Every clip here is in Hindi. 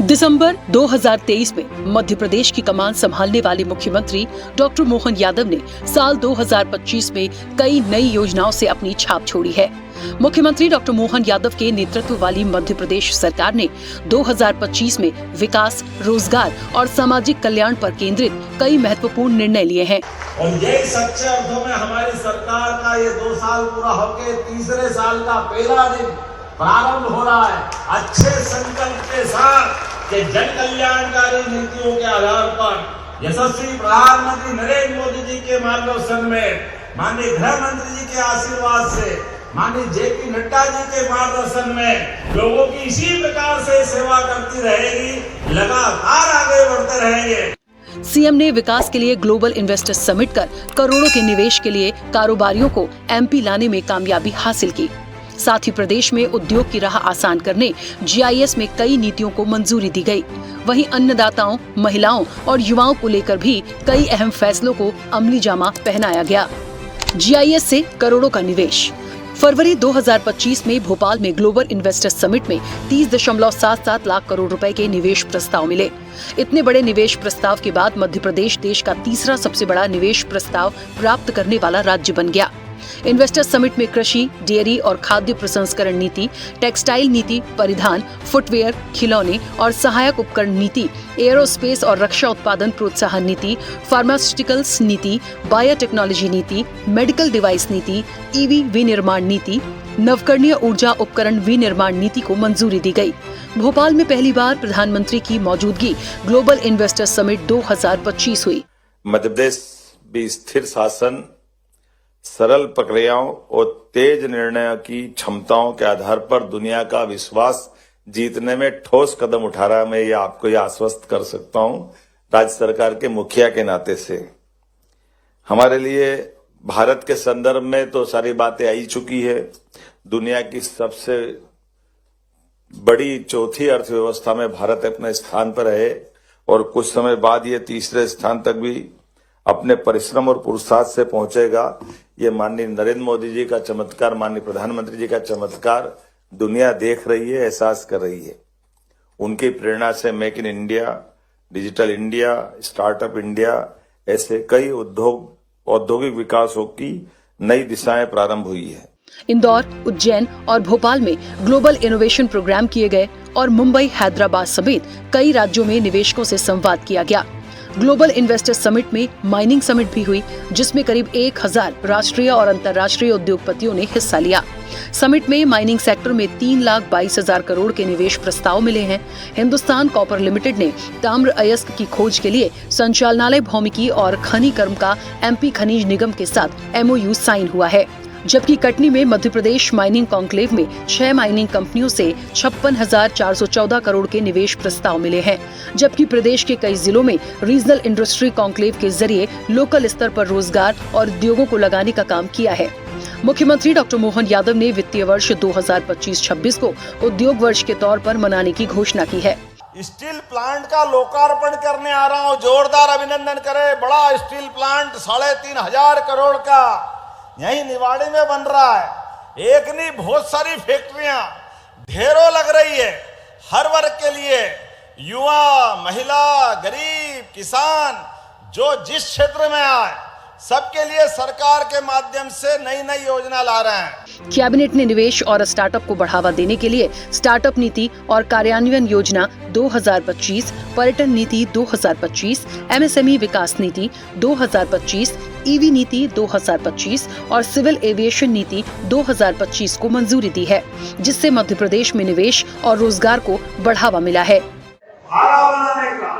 दिसंबर 2023 में मध्य प्रदेश की कमान संभालने वाले मुख्यमंत्री डॉक्टर मोहन यादव ने साल 2025 में कई नई योजनाओं से अपनी छाप छोड़ी है। मुख्यमंत्री डॉक्टर मोहन यादव के नेतृत्व वाली मध्य प्रदेश सरकार ने 2025 में विकास, रोजगार और सामाजिक कल्याण पर केंद्रित कई महत्वपूर्ण निर्णय लिए हैं। और यही सच्चे अर्थों में हमारी सरकार का ये 2 साल पूरा होके तीसरे साल का पहला दिन प्रारंभ हो रहा है अच्छे संकल्प के साथ कि जन कल्याणकारी नीतियों के आधार पर यशस्वी प्रधानमंत्री नरेंद्र मोदी जी के मार्गदर्शन में, माननीय गृह मंत्री जी के आशीर्वाद से, माननीय जेपी नड्डा जी के मार्गदर्शन में लोगों की इसी प्रकार से सेवा करती रहेगी, लगातार आगे बढ़ते रहेंगे। सीएम ने विकास के लिए ग्लोबल इन्वेस्टर समिट कर करोड़ों के निवेश के लिए कारोबारियों को एमपी लाने में कामयाबी हासिल की। साथ ही प्रदेश में उद्योग की राह आसान करने जीआईएस में कई नीतियों को मंजूरी दी गई। वहीं अन्नदाताओं, महिलाओं और युवाओं को लेकर भी कई अहम फैसलों को अमली जामा पहनाया गया। जीआईएस से करोड़ों का निवेश। फरवरी 2025 में भोपाल में ग्लोबल इन्वेस्टर समिट में 30.77 लाख करोड़ रुपए के निवेश प्रस्ताव मिले। इतने बड़े निवेश प्रस्ताव के बाद मध्य प्रदेश देश का तीसरा सबसे बड़ा निवेश प्रस्ताव प्राप्त करने वाला राज्य बन गया। इन्वेस्टर समिट में कृषि, डेयरी और खाद्य प्रसंस्करण नीति, टेक्सटाइल नीति, परिधान, फुटवेयर, खिलौने और सहायक उपकरण नीति, एयरोस्पेस और रक्षा उत्पादन प्रोत्साहन नीति, फार्मास्यूटिकल्स नीति, बायोटेक्नोलॉजी नीति, मेडिकल डिवाइस नीति, ईवी विनिर्माण नीति, नवकरणीय ऊर्जा उपकरण विनिर्माण नीति को मंजूरी दी गई। भोपाल में पहली बार प्रधानमंत्री की मौजूदगी ग्लोबल इन्वेस्टर समिट 2025 हुई। मध्य प्रदेश भी स्थिर शासन, सरल प्रक्रियाओं और तेज निर्णयों की क्षमताओं के आधार पर दुनिया का विश्वास जीतने में ठोस कदम उठा रहा है। मैं ये आपको ये आश्वस्त कर सकता हूं राज्य सरकार के मुखिया के नाते से। हमारे लिए भारत के संदर्भ में तो सारी बातें आ ही चुकी है। दुनिया की सबसे बड़ी चौथी अर्थव्यवस्था में भारत अपने स्थान पर है और कुछ समय बाद ये तीसरे स्थान तक भी अपने परिश्रम और पुरुषार्थ से पहुंचेगा। ये माननीय नरेंद्र मोदी जी का चमत्कार, माननीय प्रधानमंत्री जी का चमत्कार दुनिया देख रही है, एहसास कर रही है। उनकी प्रेरणा से make in India, digital India, startup India, ऐसे कई औद्योगिक विकासों की नई दिशाएं प्रारंभ हुई है। इंदौर, उज्जैन और भोपाल में ग्लोबल इनोवेशन प्रोग्राम किए गए और मुंबई, हैदराबाद समेत कई राज्यों में निवेशकों से संवाद किया गया। ग्लोबल इन्वेस्टर समिट में माइनिंग समिट भी हुई, जिसमें करीब 1000 राष्ट्रीय और अंतर्राष्ट्रीय उद्योगपतियों ने हिस्सा लिया। समिट में माइनिंग सेक्टर में 3,22,000 करोड़ के निवेश प्रस्ताव मिले हैं। हिंदुस्तान कॉपर लिमिटेड ने ताम्र अयस्क की खोज के लिए संचालनालय भौमिकी और खनिकर्म का एमपी खनिज निगम के साथ एमओयू साइन हुआ है। जबकि कटनी में मध्य प्रदेश माइनिंग कॉन्क्लेव में 6 माइनिंग कंपनियों से 56,414 करोड़ के निवेश प्रस्ताव मिले हैं। जबकि प्रदेश के कई जिलों में रीजनल इंडस्ट्री कॉन्क्लेव के जरिए लोकल स्तर पर रोजगार और उद्योगों को लगाने का काम किया है। मुख्यमंत्री डॉक्टर मोहन यादव ने वित्तीय वर्ष 2025-26 को उद्योग वर्ष के तौर पर मनाने की घोषणा की है। स्टील प्लांट का लोकार्पण करने आ रहा हूँ, जोरदार अभिनंदन करे। बड़ा स्टील प्लांट 3,500 करोड़ का यही निवाड़ी में बन रहा है। एक नहीं, बहुत सारी फैक्ट्रियां ढेरों लग रही है। हर वर्ग के लिए, युवा, महिला, गरीब, किसान, जो जिस क्षेत्र में आए, सबके लिए सरकार के माध्यम से नई नई योजना ला रहे हैं। कैबिनेट ने निवेश और स्टार्टअप को बढ़ावा देने के लिए स्टार्टअप नीति और कार्यान्वयन योजना 2025, पर्यटन नीति 2025, एमएसएमई विकास नीति 2025, ईवी नीति 2025 और सिविल एविएशन नीति 2025 को मंजूरी दी है, जिससे मध्य प्रदेश में निवेश और रोजगार को बढ़ावा मिला है। भाड़ा बनाने का,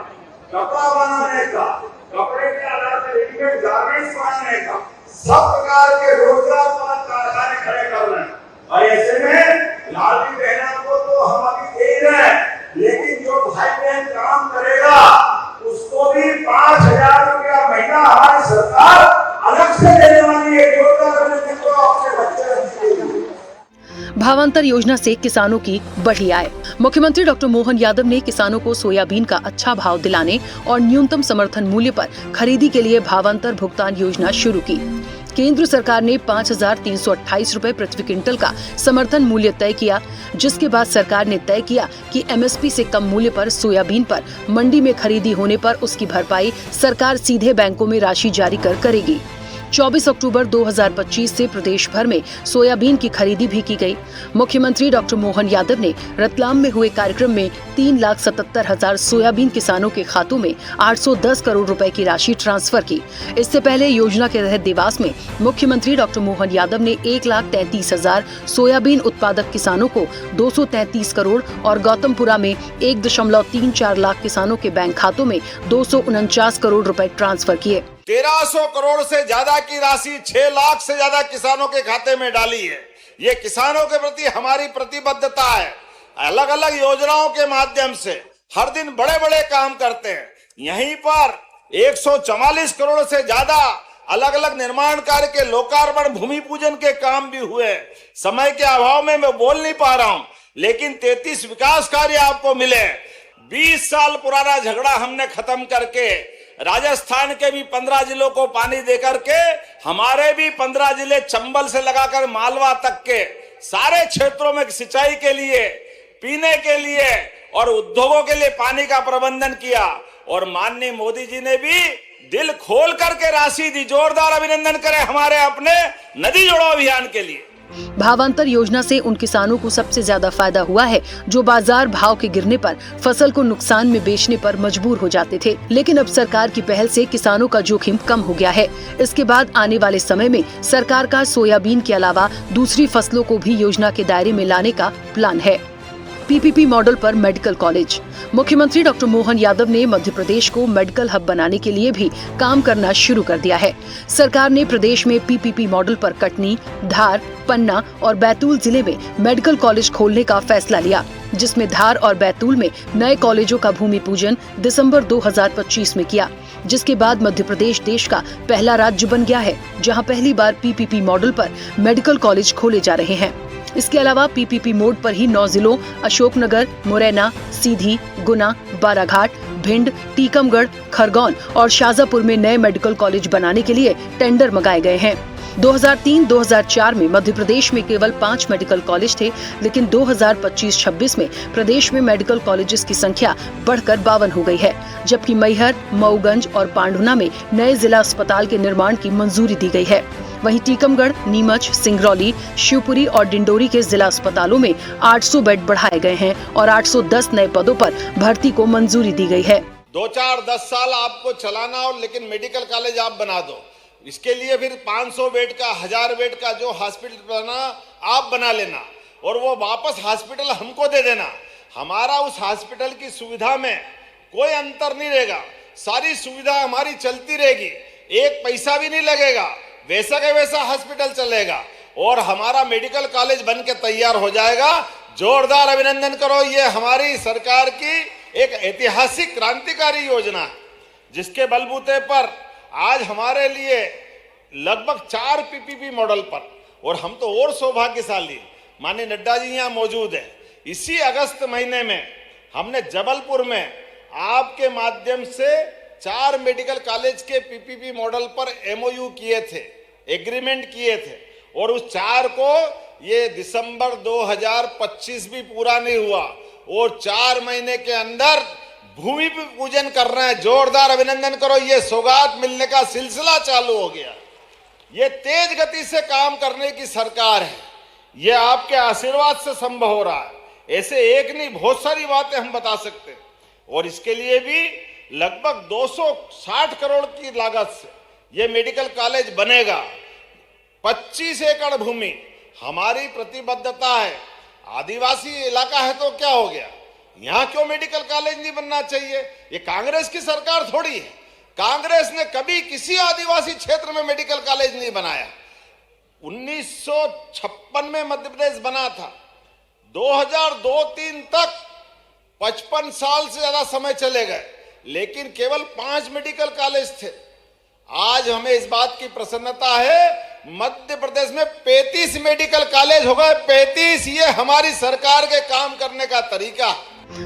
कपड़ा बनाने का, कपड़े के आधार पर रेडीमेड गारमेंट्स बनाने का, सब प्रकार के रोजगार पर कारखाने खड़े कर रहे हैं। और ऐसे में लाडली बहनों को तो हम अभी दे ही रहे हैं, लेकिन जो भाई बहन काम करेगा उसको भी 5,000 रुपया महीना हमारी सरकार अलग से देने वाली है। भावांतर योजना से किसानों की बढ़ी आय। मुख्यमंत्री डॉक्टर मोहन यादव ने किसानों को सोयाबीन का अच्छा भाव दिलाने और न्यूनतम समर्थन मूल्य पर खरीदी के लिए भावांतर भुगतान योजना शुरू की। केंद्र सरकार ने 5,328 रुपए प्रति क्विंटल का समर्थन मूल्य तय किया, जिसके बाद सरकार ने तय किया कि एमएसपी से कम मूल्य पर सोयाबीन पर मंडी में खरीदी होने पर उसकी भरपाई सरकार सीधे बैंकों में राशि जारी कर करेगी। 24 अक्टूबर 2025 से प्रदेश भर में सोयाबीन की खरीदी भी की गई। मुख्यमंत्री डॉक्टर मोहन यादव ने रतलाम में हुए कार्यक्रम में 3,77,000 सोयाबीन किसानों के खातों में 810 करोड़ रुपए की राशि ट्रांसफर की। इससे पहले योजना के तहत देवास में मुख्यमंत्री डॉक्टर मोहन यादव ने 1,33,000 सोयाबीन उत्पादक किसानों को 233 करोड़ और गौतमपुरा में 1.34 लाख किसानों के बैंक खातों में 249 करोड़ रुपए ट्रांसफर किए। 1300 करोड़ से ज्यादा की राशि 6 लाख से ज्यादा किसानों के खाते में डाली है। ये किसानों के प्रति हमारी प्रतिबद्धता है। अलग अलग योजनाओं के माध्यम से हर दिन बड़े बड़े काम करते हैं। यहीं पर 144 करोड़ से ज्यादा अलग अलग निर्माण कार्य के लोकार्पण, भूमि पूजन के काम भी हुए। समय के अभाव में मैं बोल नहीं पा रहा हूं, लेकिन 33 विकास कार्य आपको मिले। 20 साल पुराना झगड़ा हमने खत्म करके राजस्थान के भी 15 जिलों को पानी देकर के हमारे भी 15 जिले चंबल से लगाकर मालवा तक के सारे क्षेत्रों में सिंचाई के लिए, पीने के लिए और उद्योगों के लिए पानी का प्रबंधन किया। और माननीय मोदी जी ने भी दिल खोल करके राशि दी। जोरदार अभिनंदन करें हमारे अपने नदी जोड़ो अभियान के लिए। भावांतर योजना से उन किसानों को सबसे ज्यादा फायदा हुआ है जो बाजार भाव के गिरने पर फसल को नुकसान में बेचने पर मजबूर हो जाते थे। लेकिन अब सरकार की पहल से किसानों का जोखिम कम हो गया है। इसके बाद आने वाले समय में सरकार का सोयाबीन के अलावा दूसरी फसलों को भी योजना के दायरे में लाने का प्लान है। पीपीपी मॉडल पर मेडिकल कॉलेज। मुख्यमंत्री डॉक्टर मोहन यादव ने मध्य प्रदेश को मेडिकल हब बनाने के लिए भी काम करना शुरू कर दिया है। सरकार ने प्रदेश में पीपीपी मॉडल पर कटनी, धार, पन्ना और बैतूल जिले में मेडिकल कॉलेज खोलने का फैसला लिया, जिसमें धार और बैतूल में नए कॉलेजों का भूमि पूजन दिसंबर 2025 में किया, जिसके बाद मध्य प्रदेश देश का पहला राज्य बन गया है जहां पहली बार पीपीपी मॉडल पर मेडिकल कॉलेज खोले जा रहे हैं। इसके अलावा पीपीपी मोड पर ही 9 जिलों अशोकनगर, मुरैना, सीधी, गुना, बाराघाट, भिंड, टीकमगढ़, खरगोन और शाजापुर में नए मेडिकल कॉलेज बनाने के लिए टेंडर मंगाए गए हैं। 2003-2004 में मध्य प्रदेश में केवल 5 मेडिकल कॉलेज थे, लेकिन 2025-26 में प्रदेश में मेडिकल कॉलेजेस की संख्या बढ़कर 52 हो गई है, जबकि मैहर, मऊगंज और पांढुना में नए जिला अस्पताल के निर्माण की मंजूरी दी गई है। वहीं टीकमगढ़, नीमच, सिंगरौली, शिवपुरी और डिंडोरी के जिला अस्पतालों में 800 बेड बढ़ाए गए हैं और 810 नए पदों पर भर्ती को मंजूरी दी गई है। 2-4-10 साल आपको चलाना हो, लेकिन मेडिकल कॉलेज आप बना दो। इसके लिए फिर 500 बेड का, 1000 बेड का जो हॉस्पिटल बना आप बना लेना और वो वापस हॉस्पिटल हमको दे देना। हमारा उस हॉस्पिटल की सुविधा में कोई अंतर नहीं रहेगा। सारी सुविधा हमारी चलती रहेगी, एक पैसा भी नहीं लगेगा, वैसा का वैसा हॉस्पिटल चलेगा और हमारा मेडिकल कॉलेज बन के तैयार हो जाएगा। जोरदार अभिनंदन करो। ये हमारी सरकार की एक ऐतिहासिक क्रांतिकारी योजना है, जिसके बलबूते पर आज हमारे लिए लगभग 4 पीपीपी मॉडल पर, और हम तो और सौभाग्यशाली, माननीय नड्डा जी यहाँ मौजूद है। इसी अगस्त महीने में हमने जबलपुर में आपके माध्यम से 4 मेडिकल कॉलेज के पीपीपी मॉडल पर एमओयू किए थे, एग्रीमेंट किए थे, और उस 4 को ये दिसंबर 2025 भी पूरा नहीं हुआ और 4 महीने के अंदर भूमि पूजन कर रहे हैं। जोरदार अभिनंदन करो। ये सौगात मिलने का सिलसिला चालू हो गया। ये तेज गति से काम करने की सरकार है। ये आपके आशीर्वाद से संभव हो रहा है। ऐसे एक नहीं, बहुत सारी बातें हम बता सकते हैं और इसके लिए भी लगभग 260 करोड़ की लागत से ये मेडिकल कॉलेज बनेगा। 25 एकड़ भूमि हमारी प्रतिबद्धता है। आदिवासी इलाका है तो क्या हो गया, यहां क्यों मेडिकल कॉलेज नहीं बनना चाहिए? ये कांग्रेस की सरकार थोड़ी है। कांग्रेस ने कभी किसी आदिवासी क्षेत्र में मेडिकल कॉलेज नहीं बनाया। 1956 में मध्य प्रदेश बना था। 2002-03 तक 55 साल से ज्यादा समय चले गए, लेकिन केवल 5 मेडिकल कॉलेज थे। आज हमें इस बात की प्रसन्नता है, मध्य प्रदेश में 35 मेडिकल कॉलेज हो गए। 35। ये हमारी सरकार के काम करने का तरीका।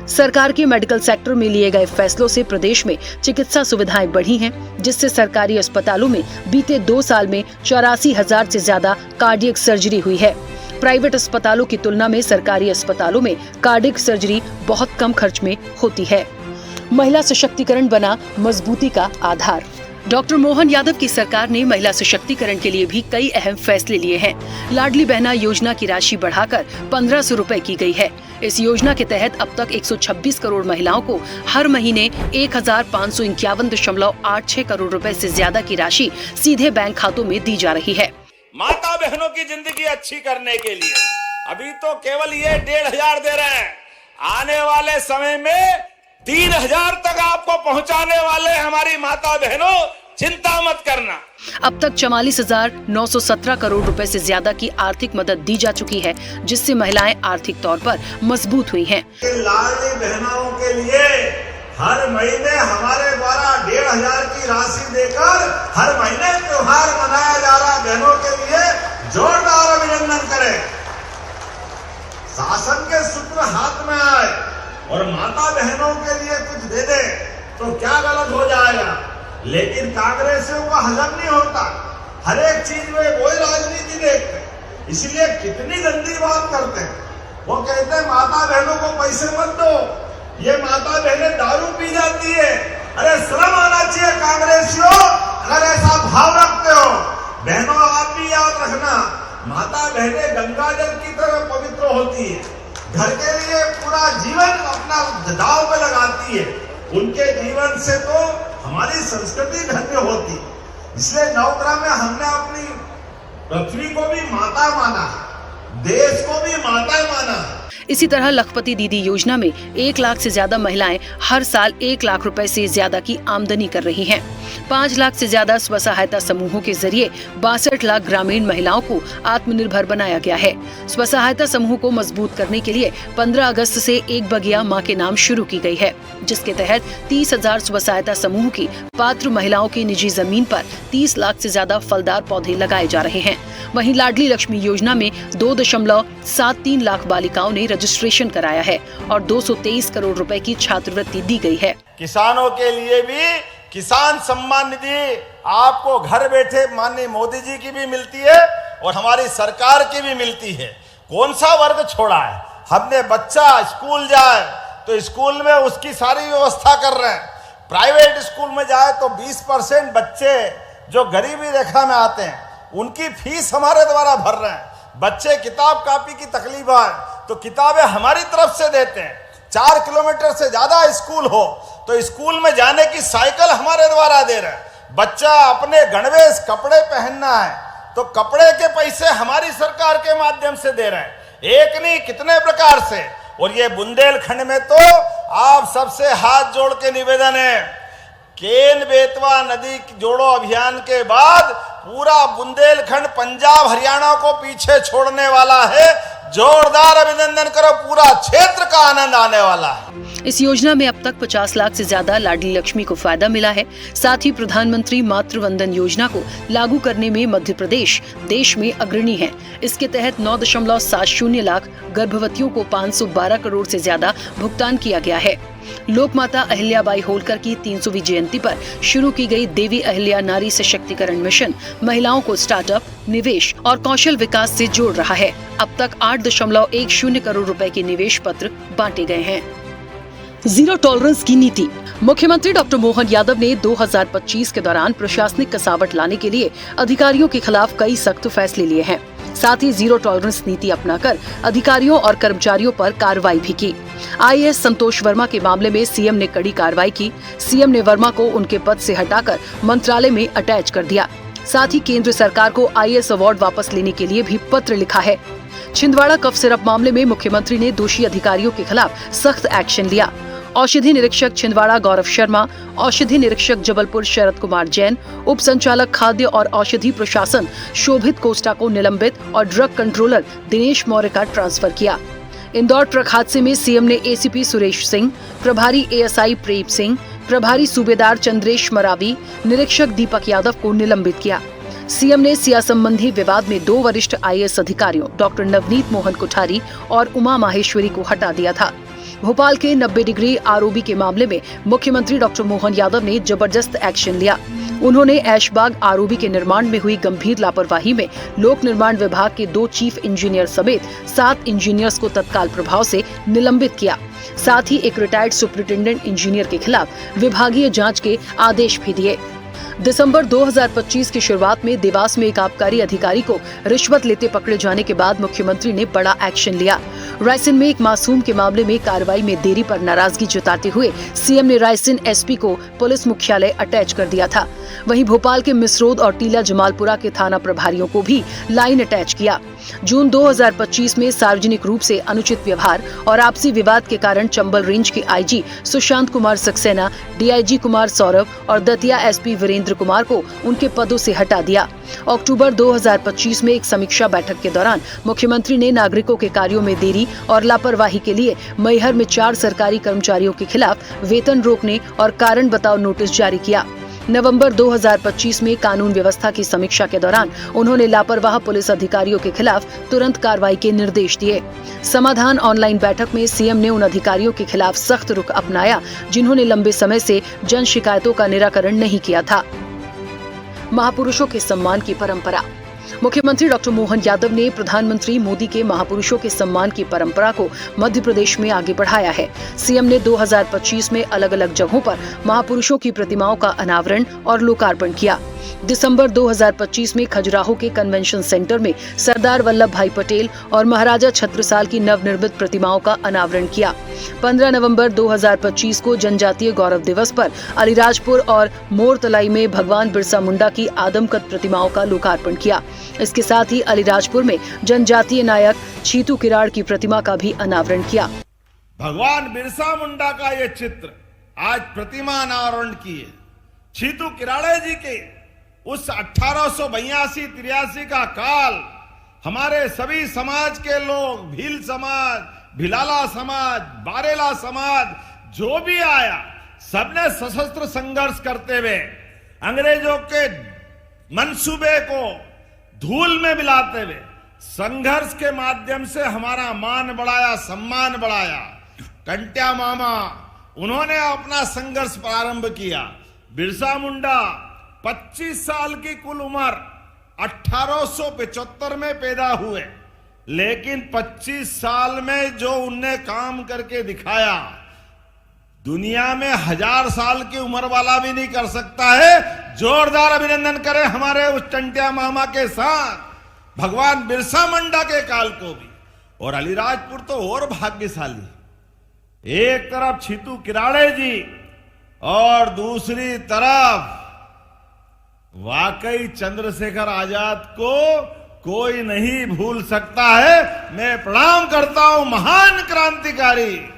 सरकार के मेडिकल सेक्टर में लिए गए फैसलों से प्रदेश में चिकित्सा सुविधाएं बढ़ी हैं, जिससे सरकारी अस्पतालों में बीते 2 साल में 84,000 से ज्यादा कार्डियक सर्जरी हुई है। प्राइवेट अस्पतालों की तुलना में सरकारी अस्पतालों में कार्डियक सर्जरी बहुत कम खर्च में होती है। महिला सशक्तिकरण बना मजबूती का आधार। डॉक्टर मोहन यादव की सरकार ने महिला सशक्तिकरण के लिए भी कई अहम फैसले लिए हैं। लाडली बहना योजना की राशि बढ़ाकर 1,500 रुपए की गई है। इस योजना के तहत अब तक 126 करोड़ महिलाओं को हर महीने 1,551.86 करोड़ रुपए से ज्यादा की राशि सीधे बैंक खातों में दी जा रही है। माता बहनों की जिंदगी अच्छी करने के लिए अभी तो केवल ये 1,500 दे रहे हैं, आने वाले समय में 3,000 तक आपको पहुंचाने वाले हमारी माता बहनों, चिंता मत करना। अब तक 44,917 करोड़ रुपए से ज्यादा की आर्थिक मदद दी जा चुकी है, जिससे महिलाएं आर्थिक तौर पर मजबूत हुई हैं। लाडली बहनों के लिए हर महीने हमारे द्वारा 1,500 की राशि देकर हर महीने त्योहार मनाया जा रहा। बहनों के लिए जोरदार अभिनंदन करें। शासन के सूत्र हाथ में आए और माता बहनों के लिए कुछ दे दे तो क्या गलत हो जाएगा, लेकिन कांग्रेसियों का हजम नहीं होता। हर एक चीज में वही राजनीति देखते, इसलिए कितनी गंदी बात करते हैं। वो कहते हैं माता बहनों को पैसे मत दो, ये माता बहनें दारू पी जाती है। अरे शर्म आना चाहिए कांग्रेसियों, अगर ऐसा भाव रखते हो। बहनों आप भी याद रखना, माता बहनें गंगा जल की तरह पवित्र होती है, घर के लिए पूरा जीवन अपना दांव पे लगाती है। उनके जीवन से तो हमारी संस्कृति धन्य होती, इसलिए नवग्रह में हमने अपनी पृथ्वी को भी माता माना, देश को भी माता माना। इसी तरह लखपति दीदी योजना में 1 लाख से ज्यादा महिलाएं हर साल 1 लाख रुपए से ज्यादा की आमदनी कर रही हैं। 5 लाख से ज्यादा स्व सहायता समूहों के जरिए 62 लाख ग्रामीण महिलाओं को आत्मनिर्भर बनाया गया है। स्व सहायता समूह को मजबूत करने के लिए 15 अगस्त से एक बगिया मां के नाम शुरू की गई है, जिसके तहत 30,000 स्व सहायता समूह की पात्र महिलाओं की निजी जमीन पर 30 लाख से ज्यादा फलदार पौधे लगाए जा रहे हैं। वहीं लाडली लक्ष्मी योजना में 2.73 लाख बालिकाओं ने रजिस्ट्रेशन कराया है और 223 करोड़ रुपए की छात्रवृत्ति दी गई है। किसानों के लिए भी किसान सम्मान निधि आपको घर बैठे माननीय मोदी जी की भी मिलती है और हमारी सरकार की भी मिलती है। कौन सा वर्ग छोड़ा है हमने? बच्चा स्कूल जाए तो स्कूल में उसकी सारी व्यवस्था कर रहे हैं। प्राइवेट स्कूल में जाए तो 20% बच्चे जो गरीबी रेखा में आते हैं उनकी फीस हमारे द्वारा भर रहे हैं। बच्चे किताब कापी की तकलीफ है तो किताबें हमारी तरफ से देते हैं। 4 किलोमीटर से ज्यादा स्कूल हो तो स्कूल में जाने की साइकिल हमारे द्वारा दे रहे हैं। बच्चा अपने गणवेश कपड़े पहनना है तो कपड़े के पैसे हमारी सरकार के माध्यम से दे रहे हैं। एक नहीं कितने प्रकार से। और ये बुंदेलखंड में तो आप सबसे हाथ जोड़ के निवेदन है, केन बेतवा नदी जोड़ो अभियान के बाद पूरा बुंदेलखंड पंजाब हरियाणा को पीछे छोड़ने वाला है। जोरदार अभिनंदन करो, पूरा क्षेत्र का आनंद आने वाला है। इस योजना में अब तक 50 लाख से ज्यादा लाडली लक्ष्मी को फायदा मिला है। साथ ही प्रधानमंत्री मातृ वंदन योजना को लागू करने में मध्य प्रदेश देश में अग्रणी है। इसके तहत 9.70 लाख गर्भवतियों को 512 करोड़ से ज्यादा भुगतान किया गया है। लोकमाता अहिल्याबाई होलकर की 300वीं जयंती पर शुरू की गई देवी अहिल्या नारी सशक्तिकरण मिशन महिलाओं को स्टार्टअप, निवेश और कौशल विकास से जोड़ रहा है। अब तक 8.10 करोड़ रुपए के निवेश पत्र बांटे गए हैं। जीरो टॉलरेंस की नीति। मुख्यमंत्री डॉक्टर मोहन यादव ने 2025 के दौरान प्रशासनिक कसावट लाने के लिए अधिकारियों के खिलाफ कई सख्त फैसले लिए हैं। साथ ही जीरो टॉलरेंस नीति अपनाकर अधिकारियों और कर्मचारियों पर कार्रवाई भी की। आईएएस संतोष वर्मा के मामले में सीएम ने कड़ी कार्रवाई की। सीएम ने वर्मा को उनके पद से हटाकर मंत्रालय में अटैच कर दिया। साथ ही केंद्र सरकार को आईएएस अवार्ड वापस लेने के लिए भी पत्र लिखा है। छिंदवाड़ा कफ सिरप मामले में मुख्यमंत्री ने दोषी अधिकारियों के खिलाफ सख्त एक्शन लिया। औषधि निरीक्षक छिंदवाड़ा गौरव शर्मा, औषधि निरीक्षक जबलपुर शरद कुमार जैन, उप संचालक खाद्य और औषधि प्रशासन शोभित कोस्टा को निलंबित और ड्रग कंट्रोलर दिनेश मौर्य का ट्रांसफर किया। इंदौर ट्रक हादसे में सीएम ने एसीपी सुरेश सिंह, प्रभारी एएसआई प्रेम सिंह, प्रभारी सूबेदार चंद्रेश मरावी, निरीक्षक दीपक यादव को निलंबित किया। सीएम ने सिया संबंधी विवाद में 2 वरिष्ठ आईएएस अधिकारियों डॉक्टर नवनीत मोहन कोठारी और उमा माहेश्वरी को हटा दिया था। भोपाल के 90 डिग्री आरओबी के मामले में मुख्यमंत्री डॉक्टर मोहन यादव ने जबरदस्त एक्शन लिया। उन्होंने ऐशबाग आरओबी के निर्माण में हुई गंभीर लापरवाही में लोक निर्माण विभाग के 2 चीफ इंजीनियर समेत 7 इंजीनियर्स को तत्काल प्रभाव से निलंबित किया। साथ ही एक रिटायर्ड सुपरिटेंडेंट इंजीनियर के खिलाफ विभागीय जांच के आदेश भी दिए। दिसंबर 2025 की शुरुआत में देवास में एक आबकारी अधिकारी को रिश्वत लेते पकड़े जाने के बाद मुख्यमंत्री ने बड़ा एक्शन लिया। रायसेन में एक मासूम के मामले में कार्रवाई में देरी पर नाराजगी जताते हुए सीएम ने रायसेन एसपी को पुलिस मुख्यालय अटैच कर दिया था। वहीं भोपाल के मिसरोद और टीला जमालपुरा के थाना प्रभारियों को भी लाइन अटैच किया। जून 2025 में सार्वजनिक रूप से अनुचित व्यवहार और आपसी विवाद के कारण चंबल रेंज के आईजी सुशांत कुमार सक्सेना, डीआईजी कुमार सौरभ और दतिया एसपी वीरेंद्र कुमार को उनके पदों से हटा दिया। अक्टूबर 2025 में एक समीक्षा बैठक के दौरान मुख्यमंत्री ने नागरिकों के कार्यों में देरी और लापरवाही के लिए मैहर में 4 सरकारी कर्मचारियों के खिलाफ वेतन रोकने और कारण बताओ नोटिस जारी किया। नवंबर 2025 में कानून व्यवस्था की समीक्षा के दौरान उन्होंने लापरवाह पुलिस अधिकारियों के खिलाफ तुरंत कार्रवाई के निर्देश दिए। समाधान ऑनलाइन बैठक में सीएम ने उन अधिकारियों के खिलाफ सख्त रुख अपनाया जिन्होंने लंबे समय से जन शिकायतों का निराकरण नहीं किया था। महापुरुषों के सम्मान की परंपरा। मुख्यमंत्री डॉक्टर मोहन यादव ने प्रधानमंत्री मोदी के महापुरुषों के सम्मान की परंपरा को मध्य प्रदेश में आगे बढ़ाया है। सीएम ने 2025 में अलग अलग जगहों पर महापुरुषों की प्रतिमाओं का अनावरण और लोकार्पण किया। दिसंबर 2025 में खजुराहो के कन्वेंशन सेंटर में सरदार वल्लभ भाई पटेल और महाराजा छत्रसाल की नवनिर्मित प्रतिमाओं का अनावरण किया। 15 नवंबर 2025 को जनजातीय गौरव दिवस पर अलीराजपुर और मोरतलाई में भगवान बिरसा मुंडा की आदमकद प्रतिमाओं का लोकार्पण किया। इसके साथ ही अलीराजपुर में जनजातीय नायक छीतू किराड़ की प्रतिमा का भी अनावरण किया। भगवान बिरसा मुंडा का ये चित्र आज प्रतिमा अनावरण की है। छीतू किराड़े जी के उस 1882-83 का काल हमारे सभी समाज के लोग, भील समाज, भिलाला समाज, बारेला समाज, जो भी आया, सबने सशस्त्र संघर्ष करते हुए अंग्रेजों के मंसूबे को धूल में मिलाते हुए संघर्ष के माध्यम से हमारा मान बढ़ाया, सम्मान बढ़ाया। कंट्या मामा उन्होंने अपना संघर्ष प्रारंभ किया। बिरसा मुंडा 25 साल की कुल उम्र, 1875 में पैदा हुए, लेकिन 25 साल में जो उनने काम करके दिखाया, दुनिया में 1000 साल की उम्र वाला भी नहीं कर सकता है। जोरदार अभिनंदन करें हमारे उस टंटिया मामा के साथ भगवान बिरसा मुंडा के काल को भी। और अलीराजपुर तो और भाग्यशाली, एक तरफ छीतू किराड़े जी और दूसरी तरफ वाकई चंद्रशेखर आजाद को कोई नहीं भूल सकता है। मैं प्रणाम करता हूं महान क्रांतिकारी।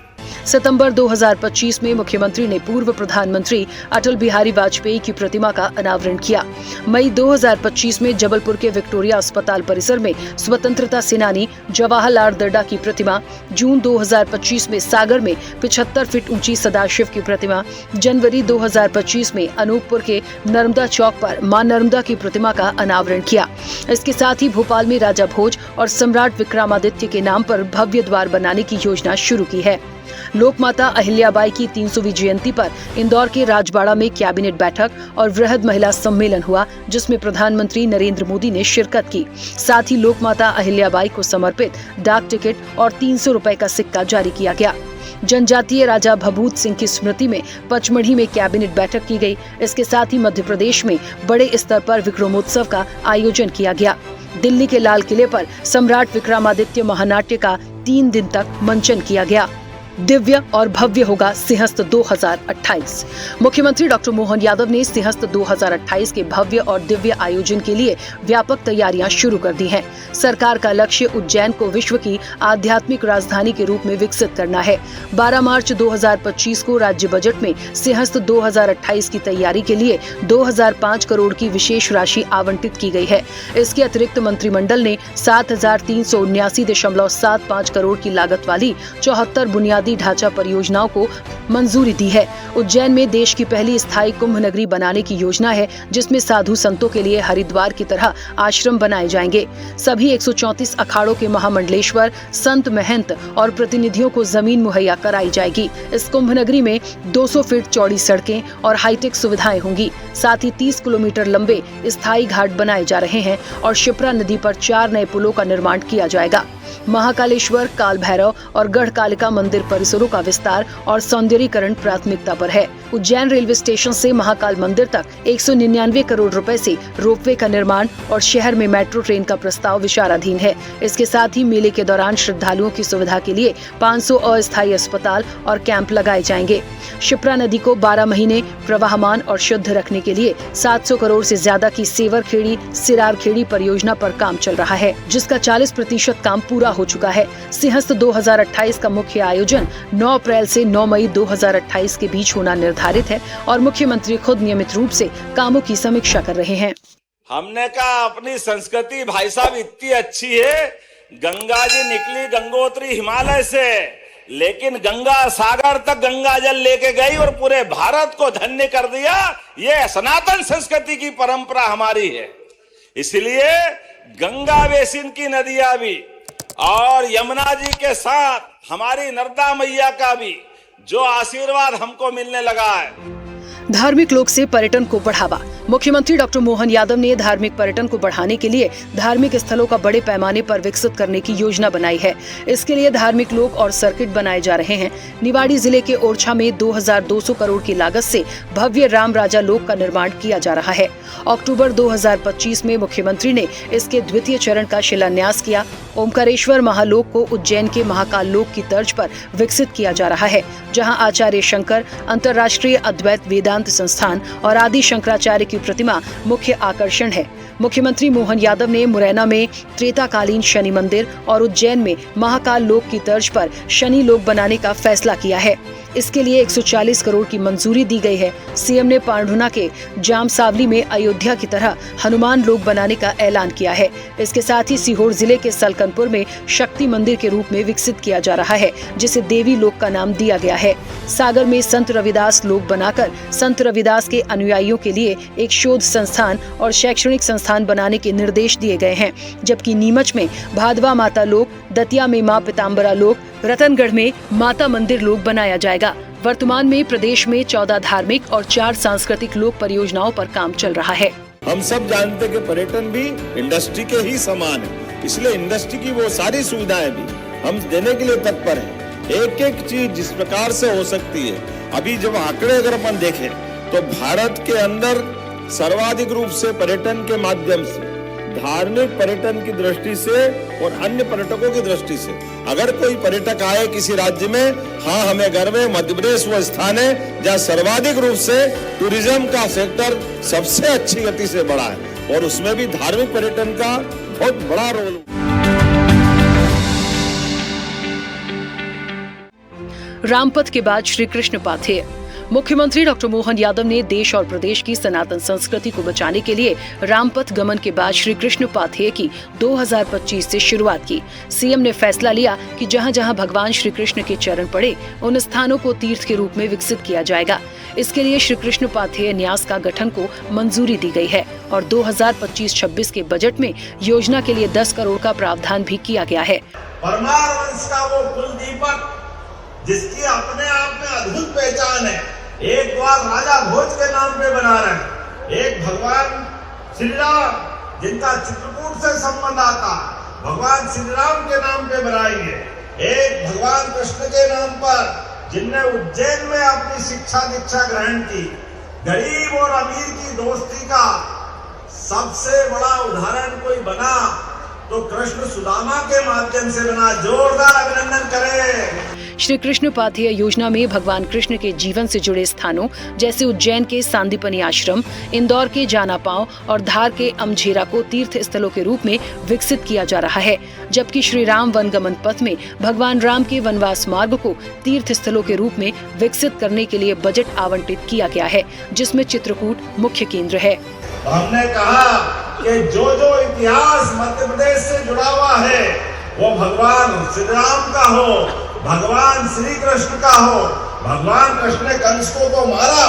सितंबर 2025 में मुख्यमंत्री ने पूर्व प्रधानमंत्री अटल बिहारी वाजपेयी की प्रतिमा का अनावरण किया। मई 2025 में जबलपुर के विक्टोरिया अस्पताल परिसर में स्वतंत्रता सेनानी जवाहरलाल दर्डा की प्रतिमा, जून 2025 में सागर में 75 फीट ऊंची सदाशिव की प्रतिमा, जनवरी 2025 में अनूपपुर के नर्मदा चौक पर मां नर्मदा की प्रतिमा का अनावरण किया। इसके साथ ही भोपाल में राजा भोज और सम्राट विक्रमादित्य के नाम पर भव्य द्वार बनाने की योजना शुरू की है। लोकमाता अहिल्याबाई की 300वीं जयंती पर इंदौर के राजबाड़ा में कैबिनेट बैठक और वृहद महिला सम्मेलन हुआ, जिसमें प्रधानमंत्री नरेंद्र मोदी ने शिरकत की। साथ ही लोकमाता अहिल्याबाई को समर्पित डाक टिकट और 300 रुपए का सिक्का जारी किया गया। जनजातीय राजा भभूत सिंह की स्मृति में पचमढ़ी में कैबिनेट बैठक की गई। इसके साथ ही मध्य प्रदेश में बड़े स्तर पर विक्रमोत्सव का आयोजन किया गया। दिल्ली के लाल किले पर सम्राट विक्रमादित्य महानाट्य का 3 दिन तक मंचन किया गया। दिव्य और भव्य होगा सिंहस्थ 2028। मुख्यमंत्री डॉक्टर मोहन यादव ने सिंहस्थ 2028 के भव्य और दिव्य आयोजन के लिए व्यापक तैयारियां शुरू कर दी हैं। सरकार का लक्ष्य उज्जैन को विश्व की आध्यात्मिक राजधानी के रूप में विकसित करना है। 12 मार्च 2025 को राज्य बजट में सिंहस्थ 2028 की तैयारी के लिए 2005 करोड़ की विशेष राशि आवंटित की गई है। इसके अतिरिक्त मंत्रिमंडल ने 7379.75 करोड़ की लागत वाली 74 बुनियादी बुनियादी ढांचा परियोजनाओं को मंजूरी दी है। उज्जैन में देश की पहली स्थायी कुंभ नगरी बनाने की योजना है, जिसमें साधु संतों के लिए हरिद्वार की तरह आश्रम बनाए जाएंगे। सभी 134 अखाड़ों के महामंडलेश्वर, संत, महंत और प्रतिनिधियों को जमीन मुहैया कराई जाएगी। इस कुंभ नगरी में 200 फीट चौड़ी सड़कें और हाईटेक सुविधाएं होंगी। साथ ही 30 किलोमीटर लंबे स्थायी घाट बनाए जा रहे हैं और शिप्रा नदी पर 4 नए पुलों का निर्माण किया जाएगा। महाकालेश्वर, काल भैरव और गढ़कालिका मंदिर परिसरों का विस्तार और सौंदर्यीकरण प्राथमिकता पर है। उज्जैन रेलवे स्टेशन से महाकाल मंदिर तक 199 करोड़ रुपए से रोपवे का निर्माण और शहर में मेट्रो ट्रेन का प्रस्ताव विचाराधीन है। इसके साथ ही मेले के दौरान श्रद्धालुओं की सुविधा के लिए 500 अस्थायी अस्पताल और कैंप लगाए जाएंगे। शिप्रा नदी को 12 महीने प्रवाहमान और शुद्ध रखने के लिए 700 करोड़ से ज्यादा की सेवर खेड़ी सिरार खेड़ी परियोजना पर काम चल रहा है, जिसका 40% काम पूरा हो चुका है। सिंहस्थ 2028 का मुख्य आयोजन 9 अप्रैल से 9 मई 2028 के बीच होना निर्धारित है और मुख्यमंत्री खुद नियमित रूप से कामों की समीक्षा कर रहे हैं। हमने कहा अपनी संस्कृति भाई साहब इतनी अच्छी है, गंगा जी निकली गंगोत्री हिमालय से, लेकिन गंगा सागर तक गंगा जल लेके गई और पूरे भारत को धन्य कर दिया। ये सनातन संस्कृति की परंपरा हमारी है। इसलिए गंगा बेसिन की नदियां भी और यमुना जी के साथ हमारी नर्मदा मैया का भी जो आशीर्वाद हमको मिलने लगा है। धार्मिक लोक से पर्यटन को बढ़ावा। मुख्यमंत्री डॉक्टर मोहन यादव ने धार्मिक पर्यटन को बढ़ाने के लिए धार्मिक स्थलों का बड़े पैमाने पर विकसित करने की योजना बनाई है। इसके लिए धार्मिक लोक और सर्किट बनाए जा रहे हैं। निवाड़ी जिले के ओरछा में 2200 करोड़ की लागत से भव्य राम राजा लोक का निर्माण किया जा रहा है। अक्टूबर 2025 में मुख्यमंत्री ने इसके द्वितीय चरण का शिलान्यास किया। ओमकारेश्वर महालोक को उज्जैन के महाकाल लोक की तर्ज पर विकसित किया जा रहा है, जहाँ आचार्य शंकर, अंतर्राष्ट्रीय अद्वैत वेदांत संस्थान और आदि शंकराचार्य की प्रतिमा मुख्य आकर्षण है। मुख्यमंत्री मोहन यादव ने मुरैना में त्रेताकालीन शनि मंदिर और उज्जैन में महाकाल लोक की तर्ज पर शनि लोक बनाने का फैसला किया है। इसके लिए 140 करोड़ की मंजूरी दी गई है। सीएम ने पांढुना के जामसावली में अयोध्या की तरह हनुमान लोक बनाने का ऐलान किया है। इसके साथ ही सीहोर जिले के सलकनपुर में शक्ति मंदिर के रूप में विकसित किया जा रहा है, जिसे देवी लोक का नाम दिया गया है। सागर में संत रविदास लोक बनाकर संत रविदास के अनुयायियों के लिए एक शोध संस्थान और शैक्षणिक संस्थान बनाने के निर्देश दिए गए हैं। जबकि नीमच में भादवा माता लोक, दतिया में मां पीताम्बरा लोक, रतनगढ़ में माता मंदिर लोक बनाया जाएगा। वर्तमान में प्रदेश में 14 धार्मिक और 4 सांस्कृतिक लोक परियोजनाओं पर काम चल रहा है। हम सब जानते हैं कि पर्यटन भी इंडस्ट्री के ही समान है, इसलिए इंडस्ट्री की वो सारी सुविधाएं भी हम देने के लिए तत्पर हैं। एक एक चीज जिस प्रकार से हो सकती है, अभी जब आंकड़े अगर अपन देखें तो भारत के अंदर सर्वाधिक रूप से पर्यटन के माध्यम से, धार्मिक पर्यटन की दृष्टि से और अन्य पर्यटकों की दृष्टि से अगर कोई पर्यटक आए किसी राज्य में, हाँ हमें गर्व है मध्य प्रदेश वो स्थान है जहाँ सर्वाधिक रूप से टूरिज्म का सेक्टर सबसे अच्छी गति से बढ़ा है और उसमें भी धार्मिक पर्यटन का बहुत बड़ा रोल। रामपथ के बाद श्री कृष्ण पाथेय। मुख्यमंत्री डॉक्टर मोहन यादव ने देश और प्रदेश की सनातन संस्कृति को बचाने के लिए रामपथ गमन के बाद श्री कृष्ण पाथेय की 2025 से शुरुआत की। सीएम ने फैसला लिया कि जहां जहां भगवान श्री कृष्ण के चरण पड़े, उन स्थानों को तीर्थ के रूप में विकसित किया जाएगा। इसके लिए श्री कृष्ण पाथेय न्यास का गठन को मंजूरी दी गई है और 2025-26 के बजट में योजना के लिए 10 करोड़ का प्रावधान भी किया गया है। परमार वंश का वो कुलदीपक जिसकी अपने आप में अद्भुत पहचान है, एक द्वार राजा भोज के नाम पे बना रहे हैं, एक भगवान श्री राम जिनका चित्रकूट से संबंध आता भगवान श्री राम के नाम पे बनाएंगे, एक भगवान कृष्ण के नाम पर जिनने उज्जैन में अपनी शिक्षा दीक्षा ग्रहण की। गरीब और अमीर की दोस्ती का सबसे बड़ा उदाहरण कोई बना तो कृष्ण सुदामा के माध्यम से बना। जोरदार अभिनंदन करें। श्री कृष्ण पाथेय योजना में भगवान कृष्ण के जीवन से जुड़े स्थानों जैसे उज्जैन के सांदीपनि आश्रम, इंदौर के जानापांव और धार के अमझेरा को तीर्थ स्थलों के रूप में विकसित किया जा रहा है, जबकि श्री राम वनगमन पथ में भगवान राम के वनवास मार्ग को तीर्थ स्थलों के रूप में विकसित करने के लिए बजट आवंटित किया गया है, जिसमें चित्रकूट मुख्य केंद्र है। हमने कहा कि जो इतिहास मध्य प्रदेश से जुड़ा हुआ है वो भगवान श्री राम का हो, भगवान श्री कृष्ण का हो। भगवान कृष्ण ने कंस को तो मारा,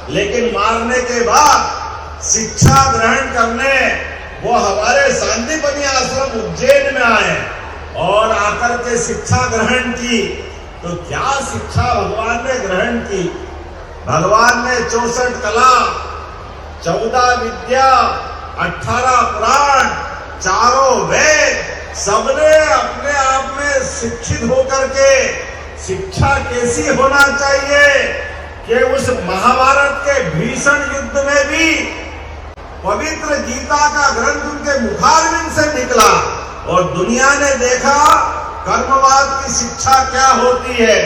लेकिन मारने के बाद शिक्षा ग्रहण करने वो हमारे शांतिपनी आश्रम उज्जैन में आए और आकर के शिक्षा ग्रहण की। तो क्या शिक्षा भगवान ने ग्रहण की? भगवान ने 64 कला, 14 विद्या, 18 पुराण, 4 वेद, सबने अपने आप में शिक्षित होकर के शिक्षा कैसी होना चाहिए कि उस महाभारत के भीषण युद्ध में भी पवित्र गीता का ग्रंथ उनके मुखारविंद से निकला और दुनिया ने देखा कर्मवाद की शिक्षा क्या होती है।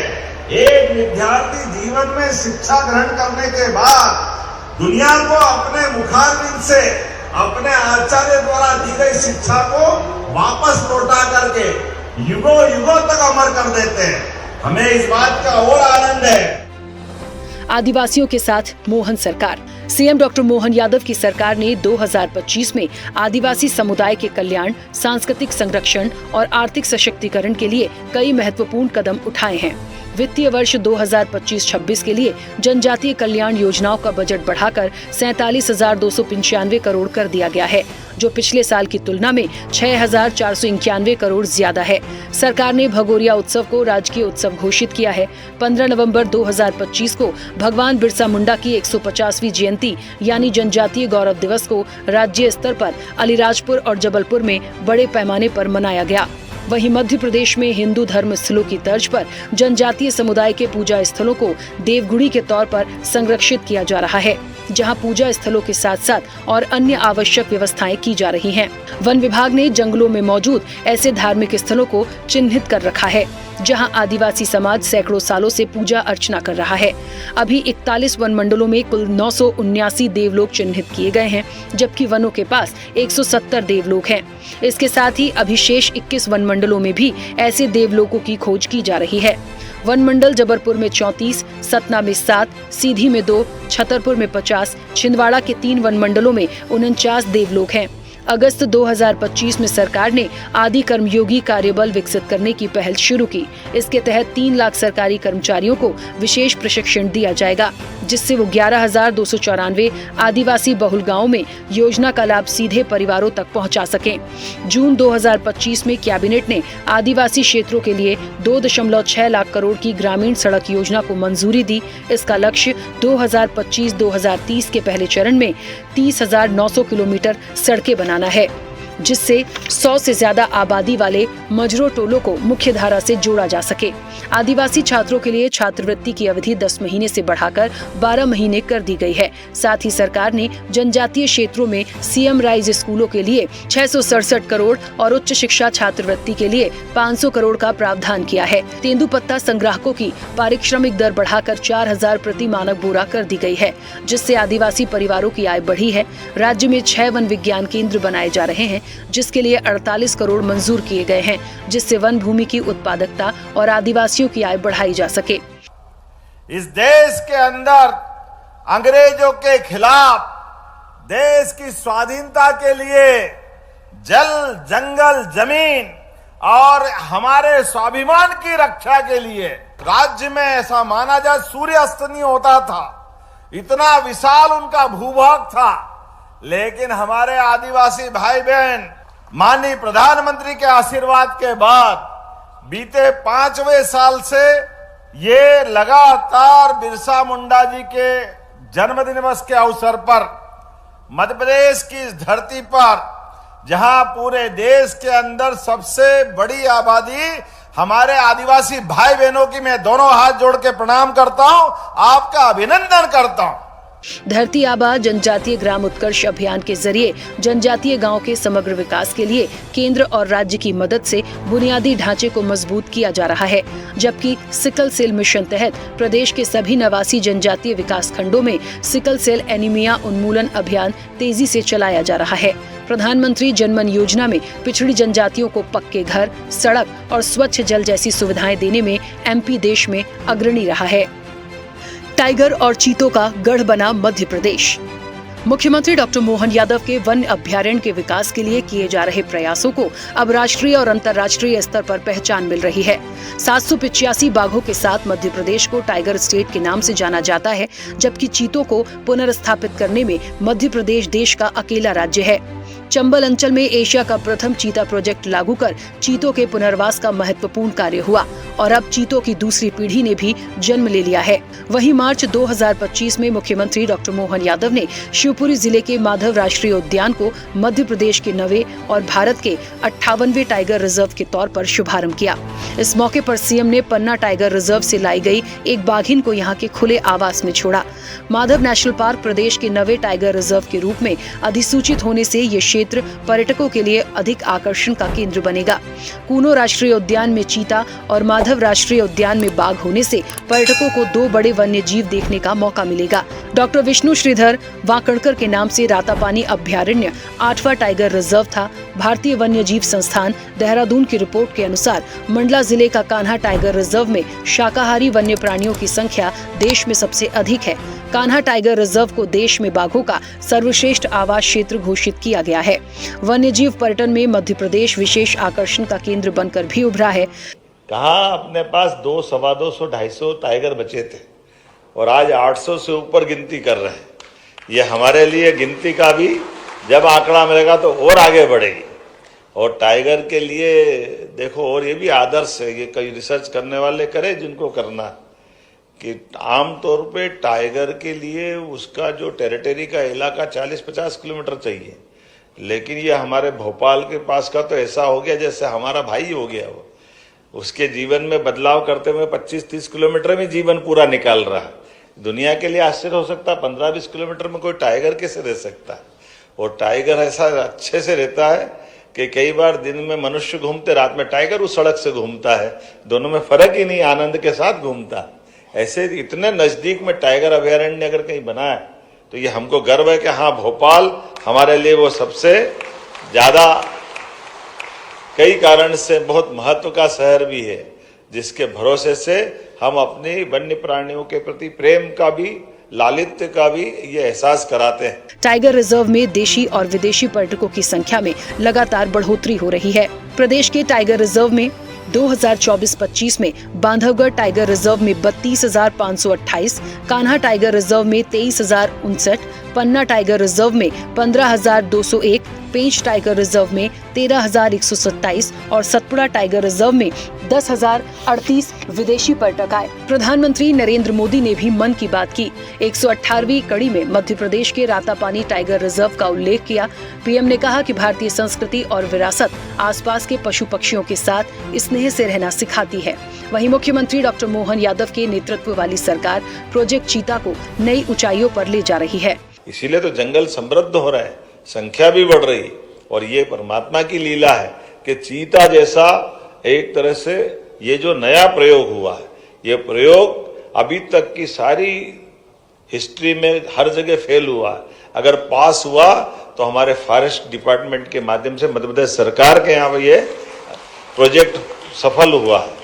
एक विद्यार्थी जीवन में शिक्षा ग्रहण करने के बाद दुनिया को अपने मुखारविंद से अपने आचार्य द्वारा दी गई शिक्षा को वापस लौटा करके युगों युगों तक अमर कर देते हैं। हमें इस बात का और आनंद है। आदिवासियों के साथ मोहन सरकार। सीएम डॉक्टर मोहन यादव की सरकार ने 2025 में आदिवासी समुदाय के कल्याण, सांस्कृतिक संरक्षण और आर्थिक सशक्तिकरण के लिए कई महत्वपूर्ण कदम उठाए हैं। वित्तीय वर्ष 2025-26 के लिए जनजातीय कल्याण योजनाओं का बजट बढ़ाकर 47,295 करोड़ कर दिया गया है, जो पिछले साल की तुलना में 6,491 करोड़ ज्यादा है। सरकार ने भगोरिया उत्सव को राजकीय उत्सव घोषित किया है। 15 नवंबर 2025 को भगवान बिरसा मुंडा की 150वीं जयंती यानी जनजातीय गौरव दिवस को राज्य स्तर पर अलीराजपुर और जबलपुर में बड़े पैमाने पर मनाया गया। वहीं मध्य प्रदेश में हिंदू धर्म स्थलों की तर्ज पर जनजातीय समुदाय के पूजा स्थलों को देवगुड़ी के तौर पर संरक्षित किया जा रहा है, जहां पूजा स्थलों के साथ साथ और अन्य आवश्यक व्यवस्थाएं की जा रही हैं। वन विभाग ने जंगलों में मौजूद ऐसे धार्मिक स्थलों को चिन्हित कर रखा है, जहां आदिवासी समाज सैकड़ों सालों से पूजा अर्चना कर रहा है। अभी 41 वन मंडलों में कुल 979 देवलोक चिन्हित किए गए हैं, जबकि वनों के पास 170 देवलोक हैं। इसके साथ ही अभी शेष 21 वन मंडलों में भी ऐसे देवलोकों की खोज की जा रही है। वन मंडल जबलपुर में 34, सतना में 7, सीधी में 2, छतरपुर में 50, छिंदवाड़ा के 3 वन मंडलों में 49 देवलोक हैं। अगस्त 2025 में सरकार ने आदि कर्मयोगी कार्यबल विकसित करने की पहल शुरू की। इसके तहत 3 लाख सरकारी कर्मचारियों को विशेष प्रशिक्षण दिया जाएगा, जिससे वो 11,294 आदिवासी बहुल गांवों में योजना का लाभ सीधे परिवारों तक पहुंचा सकें। जून 2025 में कैबिनेट ने आदिवासी क्षेत्रों के लिए 2.6 लाख करोड़ की ग्रामीण सड़क योजना को मंजूरी दी। इसका लक्ष्य 2025-2030 के पहले चरण में 30,900 किलोमीटर सड़कें बनाना है, जिससे 100 से ज्यादा आबादी वाले मजरो टोलों को मुख्य धारा से जोड़ा जा सके। आदिवासी छात्रों के लिए छात्रवृत्ति की अवधि 10 महीने से बढ़ाकर 12 महीने कर दी गई है। साथ ही सरकार ने जनजातीय क्षेत्रों में सीएम राइज स्कूलों के लिए 667 करोड़ और उच्च शिक्षा छात्रवृत्ति के लिए 500 करोड़ का प्रावधान किया है। तेंदुपत्ता संग्राहकों की पारिश्रमिक दर बढ़ाकर 4,000 प्रति मानक बोरा कर दी गई है, जिससे आदिवासी परिवारों की आय बढ़ी है। राज्य में 6 वन विज्ञान केंद्र बनाए जा रहे हैं, जिसके लिए 48 करोड़ मंजूर किए गए हैं, जिससे वन भूमि की उत्पादकता और आदिवासियों की आय बढ़ाई जा सके। इस देश के अंदर अंग्रेजों के खिलाफ देश की स्वाधीनता के लिए जल, जंगल, जमीन और हमारे स्वाभिमान की रक्षा के लिए राज्य में ऐसा माना जाए सूर्य अस्त नहीं होता था, इतना विशाल उनका भूभाग था। लेकिन हमारे आदिवासी भाई बहन माननीय प्रधानमंत्री के आशीर्वाद के बाद बीते 5वें साल से ये लगातार बिरसा मुंडा जी के जन्मदिन दिवस के अवसर पर मध्य प्रदेश की इस धरती पर, जहां पूरे देश के अंदर सबसे बड़ी आबादी हमारे आदिवासी भाई बहनों की, मैं दोनों हाथ जोड़ के प्रणाम करता हूं, आपका अभिनंदन करता हूं। धरती आबा जनजातीय ग्राम उत्कर्ष अभियान के जरिए जनजातीय गांव के समग्र विकास के लिए केंद्र और राज्य की मदद से बुनियादी ढांचे को मजबूत किया जा रहा है, जबकि सिकल सेल मिशन तहत प्रदेश के सभी 89 जनजातीय विकास खंडों में सिकल सेल एनीमिया उन्मूलन अभियान तेजी से चलाया जा रहा है। प्रधानमंत्री जनमन योजना में पिछड़ी जनजातियों को पक्के घर, सड़क और स्वच्छ जल जैसी सुविधाएं देने में एमपी देश में अग्रणी रहा है। टाइगर और चीतों का गढ़ बना मध्य प्रदेश। मुख्यमंत्री डॉक्टर मोहन यादव के वन अभयारण्य के विकास के लिए किए जा रहे प्रयासों को अब राष्ट्रीय और अंतर्राष्ट्रीय स्तर पर पहचान मिल रही है। 785 बाघों के साथ मध्य प्रदेश को टाइगर स्टेट के नाम से जाना जाता है, जबकि चीतों को पुनर्स्थापित करने में मध्य प्रदेश देश का अकेला राज्य है। चंबल अंचल में एशिया का प्रथम चीता प्रोजेक्ट लागू कर चीतों के पुनर्वास का महत्वपूर्ण कार्य हुआ और अब चीतों की दूसरी पीढ़ी ने भी जन्म ले लिया है। वहीं मार्च 2025 में मुख्यमंत्री डॉक्टर मोहन यादव ने शिवपुरी जिले के माधव राष्ट्रीय उद्यान को मध्य प्रदेश के 9वें और भारत के 58वें टाइगर रिजर्व के तौर पर शुभारंभ किया। इस मौके पर सीएम ने पन्ना टाइगर रिजर्व से लाई गई एक बाघिन को यहाँ के खुले आवास में छोड़ा। माधव नेशनल पार्क प्रदेश के 9वें टाइगर रिजर्व के रूप में अधिसूचित होने से ये क्षेत्र पर्यटकों के लिए अधिक आकर्षण का केंद्र बनेगा। कूनो राष्ट्रीय उद्यान में चीता और माधव राष्ट्रीय उद्यान में बाघ होने से पर्यटकों को 2 बड़े वन्य जीव देखने का मौका मिलेगा। डॉक्टर विष्णु श्रीधर वाकणकर के नाम से रातापानी अभयारण्य 8वां टाइगर रिजर्व था। भारतीय वन्य जीव संस्थान देहरादून की रिपोर्ट के अनुसार मंडला जिले का कान्हा टाइगर रिजर्व में शाकाहारी वन्य प्राणियों की संख्या देश में सबसे अधिक है। कान्हा टाइगर रिजर्व को देश में बाघों का सर्वश्रेष्ठ आवास क्षेत्र घोषित किया गया है। वन्य जीव पर्यटन में मध्य प्रदेश विशेष आकर्षण का केंद्र बनकर भी उभरा है। कहाँ अपने पास 200, 250, 250 टाइगर बचे थे और आज 800 से ऊपर गिनती कर रहे हैं। ये हमारे लिए गिनती का भी जब आंकड़ा मिलेगा तो और आगे बढ़ेगी। और टाइगर के लिए देखो, और ये भी आदर्श है, ये कई रिसर्च करने वाले करें जिनको करना, कि आमतौर पे टाइगर के लिए उसका जो टेरिटरी का इलाका 40-50 किलोमीटर चाहिए, लेकिन ये हमारे भोपाल के पास का तो ऐसा हो गया जैसे हमारा भाई हो गया। वो उसके जीवन में बदलाव करते हुए 25-30 किलोमीटर में जीवन पूरा निकाल रहा है। दुनिया के लिए आश्चर्य हो सकता है 15-20 किलोमीटर में कोई टाइगर कैसे रह सकता है। और टाइगर ऐसा अच्छे से रहता है कि कई बार दिन में मनुष्य घूमते, रात में टाइगर उस सड़क से घूमता है। दोनों में फर्क ही नहीं, आनंद के साथ घूमता है। ऐसे इतने नजदीक में टाइगर अभयारण्य अगर कहीं बना है तो ये हमको गर्व है कि हाँ, भोपाल हमारे लिए वो सबसे ज्यादा कई कारण से बहुत महत्व का शहर भी है, जिसके भरोसे से हम अपनी वन्य प्राणियों के प्रति प्रेम का भी, लालित्य का भी ये एहसास कराते हैं। टाइगर रिजर्व में देशी और विदेशी पर्यटकों की संख्या में लगातार बढ़ोतरी हो रही है। प्रदेश के टाइगर रिजर्व में 2024-25 में बांधवगढ़ टाइगर रिजर्व में 32,528, कान्हा टाइगर रिजर्व में 23,059, पन्ना टाइगर रिजर्व में 15,201, पेंच टाइगर रिजर्व में 13,127 और सतपुड़ा टाइगर रिजर्व में 10,038 विदेशी पर्यटक आए। प्रधानमंत्री नरेंद्र मोदी ने भी मन की बात की। 118वीं कड़ी में मध्य प्रदेश के रातापानी टाइगर रिजर्व का उल्लेख किया। पीएम ने कहा कि भारतीय संस्कृति और विरासत आसपास के पशु पक्षियों के साथ स्नेह से रहना सिखाती है। वहीं मुख्यमंत्री डॉक्टर मोहन यादव के नेतृत्व वाली सरकार प्रोजेक्ट चीता को नई ऊंचाइयों पर ले जा रही है। इसीलिए तो जंगल समृद्ध हो रहा है, संख्या भी बढ़ रही, और ये परमात्मा की लीला है कि चीता जैसा एक तरह से ये जो नया प्रयोग हुआ है, ये प्रयोग अभी तक की सारी हिस्ट्री में हर जगह फेल हुआ है। अगर पास हुआ तो हमारे फॉरेस्ट डिपार्टमेंट के माध्यम से मध्य प्रदेश सरकार के यहाँ ये प्रोजेक्ट सफल हुआ है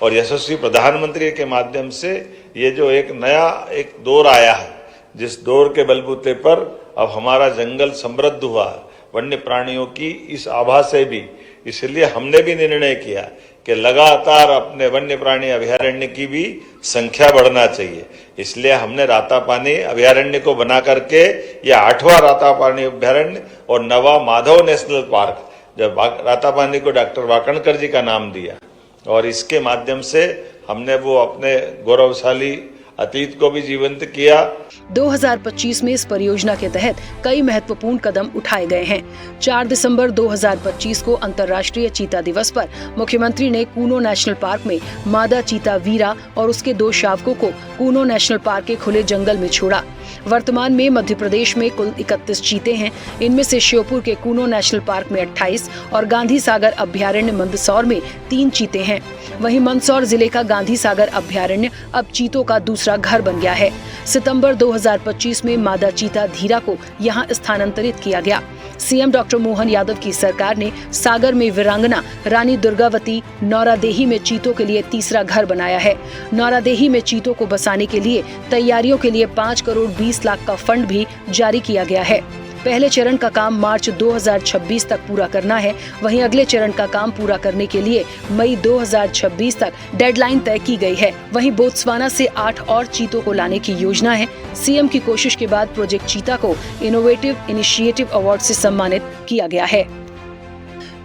और यशस्वी प्रधानमंत्री के माध्यम से ये जो एक नया एक दौर आया है, जिस दौर के बलबूते पर अब हमारा जंगल समृद्ध हुआ है वन्य प्राणियों की इस आभा से भी। इसलिए हमने भी निर्णय किया कि लगातार अपने वन्य प्राणी अभयारण्य की भी संख्या बढ़ना चाहिए। इसलिए हमने रातापानी अभयारण्य को बना करके यह 8वां रातापानी अभयारण्य और 9वां माधव नेशनल पार्क, जब रातापानी को डॉक्टर वाकणकर जी का नाम दिया, और इसके माध्यम से हमने वो अपने गौरवशाली अतीत को भी जीवंत किया। 2025 में इस परियोजना के तहत कई महत्वपूर्ण कदम उठाए गए हैं। 4 दिसंबर 2025 को अंतर्राष्ट्रीय चीता दिवस पर मुख्यमंत्री ने कूनो नेशनल पार्क में मादा चीता वीरा और उसके 2 शावकों को कूनो नेशनल पार्क के खुले जंगल में छोड़ा। वर्तमान में मध्य प्रदेश में कुल 31 चीते हैं। इनमें से श्योपुर के कूनो नेशनल पार्क में 28 और गांधी सागर अभयारण्य मंदसौर में 3 चीते हैं। वहीं मंदसौर जिले का गांधी सागर अभयारण्य अब चीतों का दूसरा घर बन गया है। सितंबर 2025 में मादा चीता धीरा को यहां स्थानांतरित किया गया। सीएम डॉक्टर मोहन यादव की सरकार ने सागर में वीरांगना रानी दुर्गावती नौरादेही में चीतों के लिए तीसरा घर बनाया है। नौरादेही में चीतों को बसाने के लिए तैयारियों के लिए 5 करोड़ 20 लाख का फंड भी जारी किया गया है। पहले चरण का काम मार्च 2026 तक पूरा करना है। वहीं अगले चरण का काम पूरा करने के लिए मई 2026 तक डेडलाइन तय की गई है। वहीं बोत्सवाना से 8 और चीतों को लाने की योजना है। सीएम की कोशिश के बाद प्रोजेक्ट चीता को इनोवेटिव इनिशिएटिव अवार्ड से सम्मानित किया गया है।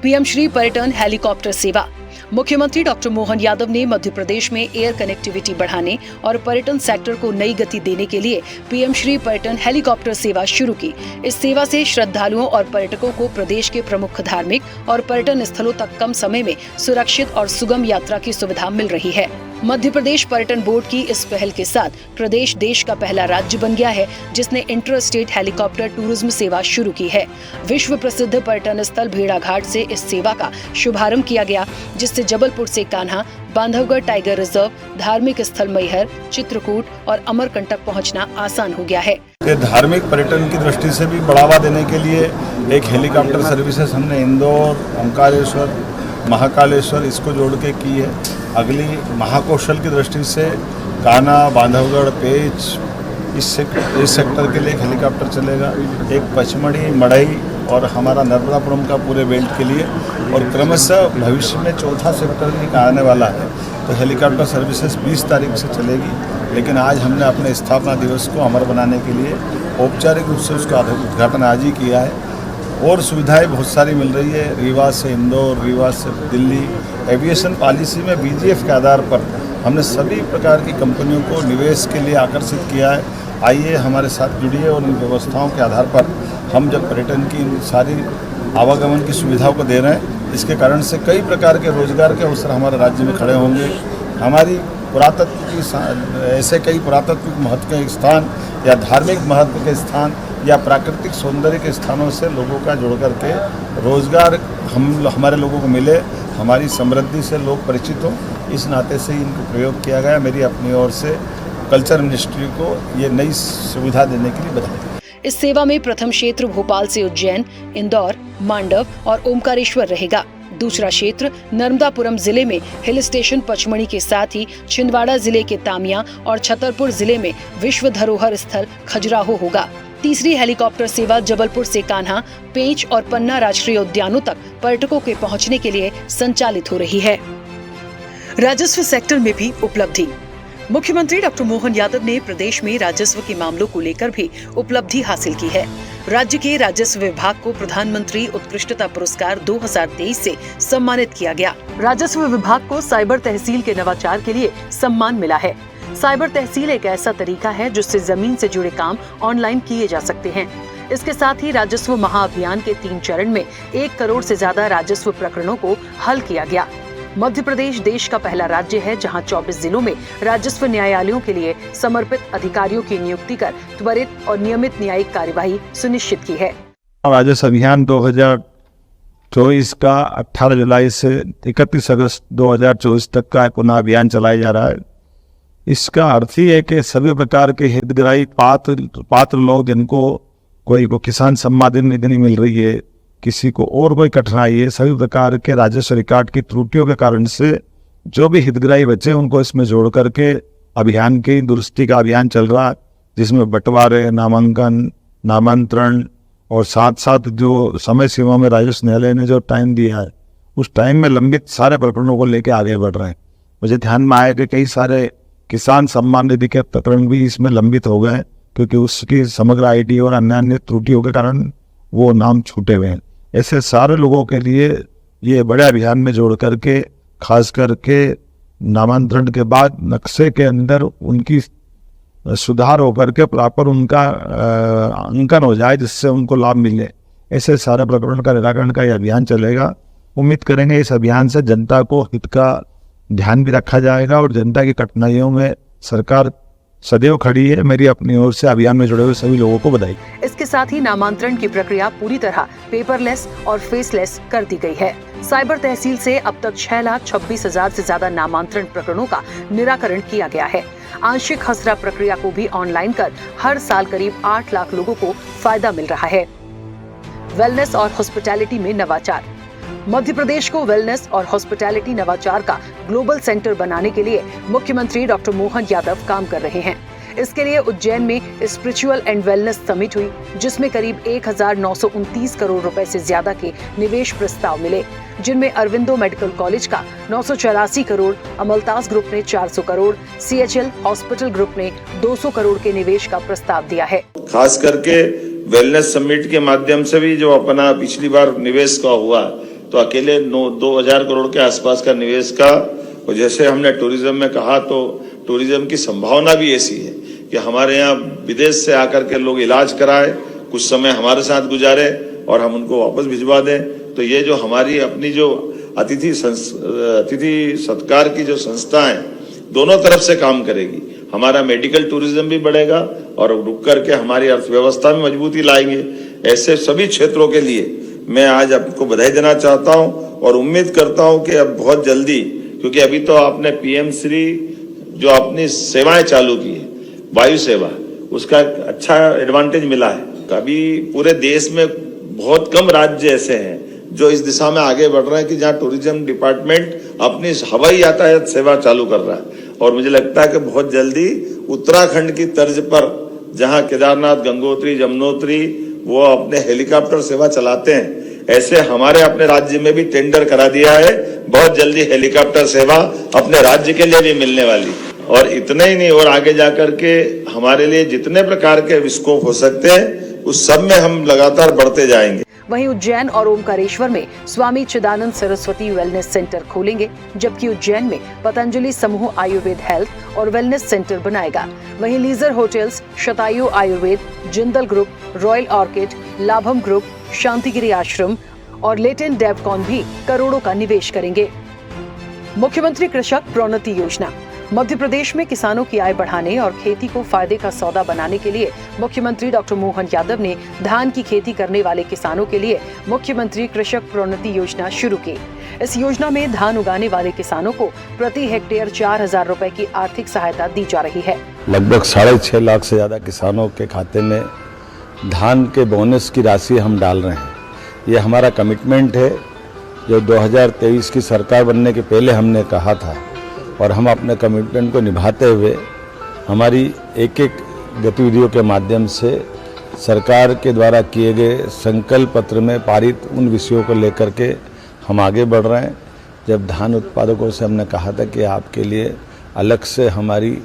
पीएम श्री पर्यटन हेलीकॉप्टर सेवा। मुख्यमंत्री डॉक्टर मोहन यादव ने मध्य प्रदेश में एयर कनेक्टिविटी बढ़ाने और पर्यटन सेक्टर को नई गति देने के लिए पीएम श्री पर्यटन हेलीकॉप्टर सेवा शुरू की। इस सेवा से श्रद्धालुओं और पर्यटकों को प्रदेश के प्रमुख धार्मिक और पर्यटन स्थलों तक कम समय में सुरक्षित और सुगम यात्रा की सुविधा मिल रही है। मध्य प्रदेश पर्यटन बोर्ड की इस पहल के साथ प्रदेश देश का पहला राज्य बन गया है जिसने इंटर स्टेट हेलीकॉप्टर टूरिज्म सेवा शुरू की है। विश्व प्रसिद्ध पर्यटन स्थल भेड़ाघाट से इस सेवा का शुभारंभ किया गया, जिससे जबलपुर से कान्हा, बांधवगढ़ टाइगर रिजर्व, धार्मिक स्थल मैहर, चित्रकूट और अमरकंटक पहुंचना आसान हो गया है। धार्मिक पर्यटन की दृष्टि से भी बढ़ावा देने के लिए एक हेलीकॉप्टर सर्विसेज हमने इंदौर, ओंकारेश्वर, महाकालेश्वर इसको जोड़ के की है। अगली महाकौशल की दृष्टि से कान्हा, बांधवगढ़, पेच इस सेक्टर के लिए एक हेलीकॉप्टर चलेगा। एक पचमढ़ी, मढ़ई और हमारा नर्मदापुरम का पूरे बेल्ट के लिए, और क्रमशः भविष्य में चौथा सेक्टर भी आने वाला है। तो हेलीकॉप्टर सर्विसेज 20 तारीख से चलेगी। लेकिन आज हमने अपने स्थापना दिवस को अमर बनाने के लिए औपचारिक रूप से उसका उद्घाटन आज ही किया है। और सुविधाएं बहुत सारी मिल रही है। रीवा से इंदौर, रीवा से दिल्ली। एविएशन पॉलिसी में बीजीएफ के आधार पर हमने सभी प्रकार की कंपनियों को निवेश के लिए आकर्षित किया है। आइए हमारे साथ जुड़िए और इन व्यवस्थाओं के आधार पर हम जब पर्यटन की सारी आवागमन की सुविधाओं को दे रहे हैं, इसके कारण से कई प्रकार के रोजगार के अवसर हमारे राज्य में खड़े होंगे। हमारी पुरातत्व की ऐसे कई पुरातत्विक महत्व के स्थान या धार्मिक महत्व के स्थान या प्राकृतिक सौंदर्य के स्थानों से लोगों का जोड़ करके रोजगार हमारे लोगों को मिले, हमारी समृद्धि से लोग परिचित हों, इस नाते से इनको प्रयोग किया गया। मेरी अपनी ओर से कल्चर मिनिस्ट्री को ये नई सुविधा देने के लिए बधाई। इस सेवा में प्रथम क्षेत्र भोपाल से उज्जैन, इंदौर, मांडव और ओमकारेश्वर रहेगा। दूसरा क्षेत्र नर्मदापुरम जिले में हिल स्टेशन पचमढ़ी के साथ ही छिंदवाड़ा जिले के तामिया और छतरपुर जिले में विश्व धरोहर स्थल खजुराहो होगा। तीसरी हेलीकॉप्टर सेवा जबलपुर से कान्हा, पेंच और पन्ना राष्ट्रीय उद्यानों तक पर्यटकों के पहुंचने के लिए संचालित हो रही है। राजस्व सेक्टर में भी उपलब्धि। मुख्यमंत्री डॉक्टर मोहन यादव ने प्रदेश में राजस्व के मामलों को लेकर भी उपलब्धि हासिल की है। राज्य के राजस्व विभाग को प्रधानमंत्री उत्कृष्टता पुरस्कार 2023 से सम्मानित किया गया। राजस्व विभाग को साइबर तहसील के नवाचार के लिए सम्मान मिला है। साइबर तहसील एक ऐसा तरीका है जिससे जमीन से जुड़े काम ऑनलाइन किए जा सकते हैं। इसके साथ ही राजस्व महाअभियान के 3 चरण में 1 करोड़ से ज्यादा राजस्व प्रकरणों को हल किया गया। मध्य प्रदेश देश का पहला राज्य है जहां 24 जिलों में राजस्व न्यायालयों के लिए समर्पित अधिकारियों की नियुक्ति कर त्वरित और नियमित न्यायिक कार्यवाही सुनिश्चित की है। राजस्व अभियान 2024 का 18 जुलाई से 31 अगस्त 2024 तक का पुनः अभियान चलाया जा रहा है। इसका अर्थ ही है कि सभी प्रकार के हितग्राही पात्र लोग जिनको कोई को किसान सम्मान निधि नहीं मिल रही है, किसी को और कोई कठिनाई है, सभी प्रकार के राजस्व रिकॉर्ड की त्रुटियों के कारण से जो भी हितग्राही बच्चे उनको इसमें जोड़ करके अभियान की दुरुस्ती का अभियान चल रहा है, जिसमें बंटवारे, नामांकन, नामांतरण और साथ साथ जो समय सीमा में राजस्व न्यायालय ने जो टाइम दिया है उस टाइम में लंबित सारे प्रकरणों को लेकर आगे बढ़ रहे हैं। मुझे ध्यान में आया कि कई सारे किसान सम्मान निधि के प्रकरण भी इसमें लंबित हो गए क्योंकि उसकी समग्र आईडी और अन्य त्रुटियों के कारण वो नाम छूटे हुए हैं। ऐसे सारे लोगों के लिए ये बड़े अभियान में जोड़ करके खास करके नामांतरण के बाद नक्शे के अंदर उनकी सुधार होकर के प्रॉपर उनका अंकन हो जाए जिससे उनको लाभ मिले। ऐसे सारे प्रकरण का निराकरण का ये अभियान चलेगा। उम्मीद करेंगे इस अभियान से जनता को हित का ध्यान भी रखा जाएगा और जनता की कठिनाइयों में सरकार सदैव खड़ी है। मेरी अपनी ओर से अभियान में जुड़े हुए सभी लोगों को बधाई। इसके साथ ही नामांतरण की प्रक्रिया पूरी तरह पेपरलेस और फेसलेस कर दी गई है। साइबर तहसील से अब तक 6,26,000 से ज्यादा नामांतरण प्रकरणों का निराकरण किया गया है। आंशिक खसरा प्रक्रिया को भी ऑनलाइन कर हर साल करीब 8 लाख लोगों को फायदा मिल रहा है। वेलनेस और हॉस्पिटैलिटी में नवाचार। मध्य प्रदेश को वेलनेस और हॉस्पिटैलिटी नवाचार का ग्लोबल सेंटर बनाने के लिए मुख्यमंत्री डॉक्टर मोहन यादव काम कर रहे हैं। इसके लिए उज्जैन में स्पिरिचुअल एंड वेलनेस समिट हुई, जिसमें करीब 1929 करोड़ रुपए से ज्यादा के निवेश प्रस्ताव मिले, जिनमें अरविंदो मेडिकल कॉलेज का 984 करोड़, अमलतास ग्रुप ने 400 करोड़, CHL हॉस्पिटल ग्रुप ने 200 करोड़ के निवेश का प्रस्ताव दिया है। खास करके वेलनेस समिट के माध्यम से भी जो अपना पिछली बार निवेश का हुआ तो अकेले 2000 करोड़ के आसपास का निवेश का, और जैसे हमने टूरिज्म में कहा तो टूरिज्म की संभावना भी ऐसी है कि हमारे यहाँ विदेश से आकर के लोग इलाज कराए, कुछ समय हमारे साथ गुजारे और हम उनको वापस भिजवा दें। तो ये जो हमारी अपनी जो अतिथि सत्कार की जो संस्था है दोनों तरफ से काम करेगी। हमारा मेडिकल टूरिज्म भी बढ़ेगा और रुक करके हमारी अर्थव्यवस्था में मजबूती लाएंगे। ऐसे सभी क्षेत्रों के लिए मैं आज आपको बधाई देना चाहता हूं और उम्मीद करता हूं कि अब बहुत जल्दी, क्योंकि अभी तो आपने PM श्री जो अपनी सेवाएं चालू की है, वायु सेवा, उसका अच्छा एडवांटेज मिला है। अभी पूरे देश में बहुत कम राज्य ऐसे हैं जो इस दिशा में आगे बढ़ रहे हैं कि जहां टूरिज्म डिपार्टमेंट अपनी हवाई यातायात सेवा चालू कर रहा है। और मुझे लगता है कि बहुत जल्दी उत्तराखंड की तर्ज पर जहां केदारनाथ, गंगोत्री, यमुनोत्री वो अपने हेलीकॉप्टर सेवा चलाते हैं, ऐसे हमारे अपने राज्य में भी टेंडर करा दिया है। बहुत जल्दी हेलीकॉप्टर सेवा अपने राज्य के लिए भी मिलने वाली। और इतना ही नहीं, और आगे जाकर के हमारे लिए जितने प्रकार के स्कोप हो सकते हैं उस सब में हम लगातार बढ़ते जाएंगे। वहीं उज्जैन और ओमकारेश्वर में स्वामी चिदानंद सरस्वती वेलनेस सेंटर खोलेंगे, जबकि उज्जैन में पतंजलि समूह आयुर्वेद हेल्थ और वेलनेस सेंटर बनाएगा। वहीं leisure hotels, Shatayu Ayurveda, Jindal group, Royal Orchid, Labham group, Shantigiri Ashram और लेटेन डेवकॉन भी करोड़ों का निवेश करेंगे। मुख्यमंत्री कृषक प्रोन्नति योजना। मध्य प्रदेश में किसानों की आय बढ़ाने और खेती को फायदे का सौदा बनाने के लिए मुख्यमंत्री डॉक्टर मोहन यादव ने धान की खेती करने वाले किसानों के लिए मुख्यमंत्री कृषक प्रोन्नति योजना शुरू की। इस योजना में धान उगाने वाले किसानों को प्रति हेक्टेयर 4000 रुपए की आर्थिक सहायता दी जा रही है। लगभग 6.5 लाख से ज्यादा किसानों के खाते में धान के बोनस की राशि हम डाल रहे हैं। ये हमारा कमिटमेंट है जो 2023 की सरकार बनने के पहले हमने कहा था, और हम अपने कमिटमेंट को निभाते हुए हमारी एक एक गतिविधियों के माध्यम से सरकार के द्वारा किए गए संकल्प पत्र में पारित उन विषयों को लेकर के हम आगे बढ़ रहे हैं। जब धान उत्पादकों से हमने कहा था कि आपके लिए अलग से हमारी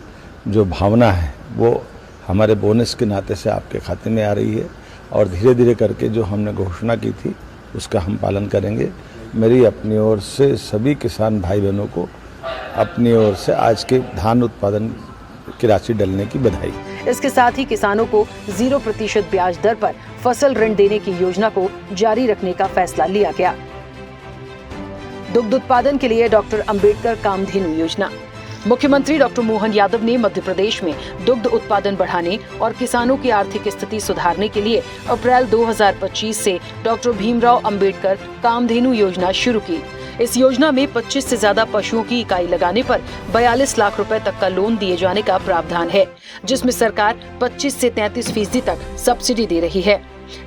जो भावना है वो हमारे बोनस के नाते से आपके खाते में आ रही है, और धीरे धीरे करके जो हमने घोषणा की थी उसका हम पालन करेंगे। मेरी अपनी ओर से सभी किसान भाई बहनों को अपनी ओर से आज के धान उत्पादन की राशि डलने की बधाई। इसके साथ ही किसानों को 0% ब्याज दर पर फसल ऋण देने की योजना को जारी रखने का फैसला लिया गया। दुग्ध उत्पादन के लिए डॉक्टर अंबेडकर कामधेनु योजना। मुख्यमंत्री डॉक्टर मोहन यादव ने मध्य प्रदेश में दुग्ध उत्पादन बढ़ाने और किसानों की आर्थिक स्थिति सुधारने के लिए अप्रैल 2025 से डॉक्टर भीमराव अंबेडकर कामधेनु योजना शुरू की। इस योजना में 25 से ज्यादा पशुओं की इकाई लगाने पर 42 लाख रुपए तक का लोन दिए जाने का प्रावधान है, जिसमें सरकार 25 से 33% तक सब्सिडी दे रही है।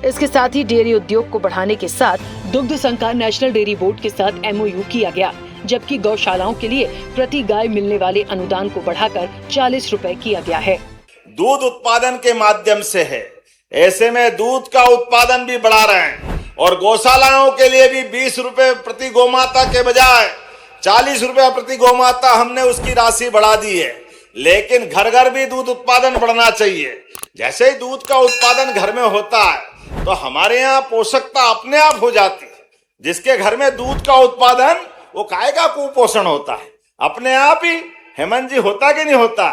इसके साथ ही डेयरी उद्योग को बढ़ाने के साथ दुग्ध संकार नेशनल डेयरी बोर्ड के साथ MOU किया गया, जबकि गौशालाओं के लिए प्रति गाय मिलने वाले अनुदान को बढ़ाकर 40 रुपए किया गया है। दूध उत्पादन के माध्यम से है, ऐसे में दूध का उत्पादन भी बढ़ा रहे हैं और गौशालाओं के लिए भी 20 रुपए प्रति गौमाता के बजाय 40 रुपए प्रति गौमाता हमने उसकी राशि बढ़ा दी है। लेकिन घर घर भी दूध उत्पादन बढ़ना चाहिए। जैसे ही दूध का उत्पादन घर में होता है तो हमारे यहाँ पोषकता अपने आप हो जाती है। जिसके घर में दूध का उत्पादन, वो काय का कुपोषण होता है अपने आप ही। हेमंत जी, होता कि नहीं होता?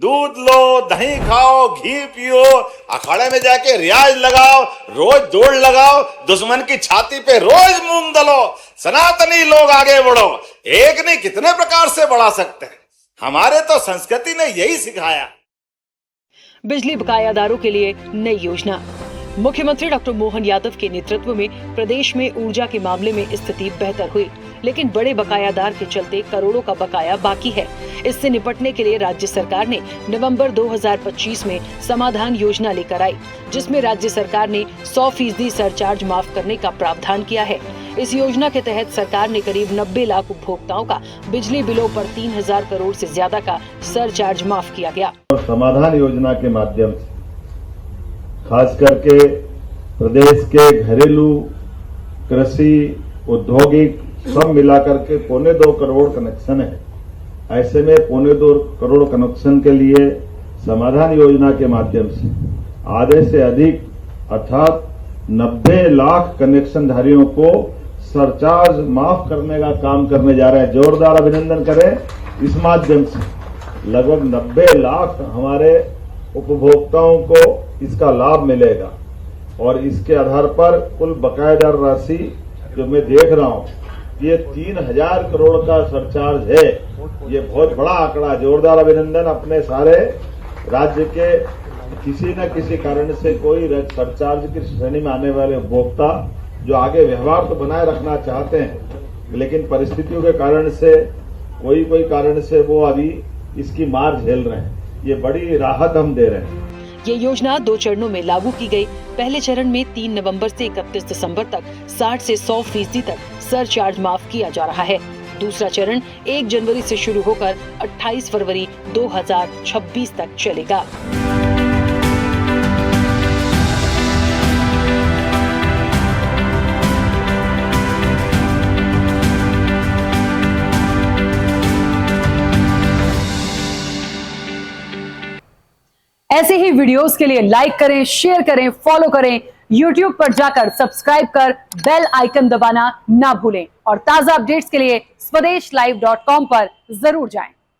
दूध लो, दही खाओ, घी पियो, अखाड़े में जाके रियाज लगाओ, रोज दौड़ लगाओ, दुश्मन की छाती पे रोज मूंग दलो, सनातनी लोग आगे बढ़ो। एक नहीं कितने प्रकार से बढ़ा सकते हैं। हमारे तो संस्कृति ने यही सिखाया। बिजली बकायादारों के लिए नई योजना। मुख्यमंत्री डॉक्टर मोहन यादव के नेतृत्व में प्रदेश में ऊर्जा के मामले में स्थिति बेहतर हुई, लेकिन बड़े बकायादार के चलते करोड़ों का बकाया बाकी है। इससे निपटने के लिए राज्य सरकार ने नवंबर 2025 में समाधान योजना लेकर आई, जिसमें राज्य सरकार ने 100% सरचार्ज माफ करने का प्रावधान किया है। इस योजना के तहत सरकार ने करीब 90 लाख उपभोक्ताओं का बिजली बिलों पर 3000 करोड़ से ज्यादा का सरचार्ज माफ किया गया। समाधान योजना के माध्यम से खास करके प्रदेश के घरेलू, कृषि, औद्योगिक सब मिलाकर के 1.25 करोड़ कनेक्शन है। ऐसे में 1.25 करोड़ कनेक्शन के लिए समाधान योजना के माध्यम से आधे से अधिक अर्थात 90 लाख कनेक्शन धारियों को सरचार्ज माफ करने का काम करने जा रहे हैं। जोरदार अभिनंदन करें। इस माध्यम से लगभग 90 लाख हमारे उपभोक्ताओं को इसका लाभ मिलेगा और इसके आधार पर कुल बकायेदार राशि जो मैं देख रहा हूं, ये 3000 करोड़ का सरचार्ज है। ये बहुत बड़ा आंकड़ा। जोरदार अभिनंदन। अपने सारे राज्य के किसी न किसी कारण से कोई सरचार्ज की श्रेणी में आने वाले उपभोक्ता जो आगे व्यवहार तो बनाए रखना चाहते हैं, लेकिन परिस्थितियों के कारण से कोई कारण से वो अभी इसकी मार झेल रहे हैं। ये बड़ी राहत हम दे रहे हैं। ये योजना 2 चरणों में लागू की गई। पहले चरण में 3 नवंबर से 31 दिसंबर तक 60 से 100% तक सरचार्ज माफ किया जा रहा है। दूसरा चरण 1 जनवरी से शुरू होकर 28 फरवरी 2026 तक चलेगा। ऐसे ही वीडियोस के लिए लाइक करें, शेयर करें, फॉलो करें। YouTube पर जाकर सब्सक्राइब कर बेल आइकन दबाना ना भूलें और ताजा अपडेट्स के लिए swedeshlive.com पर जरूर जाएं।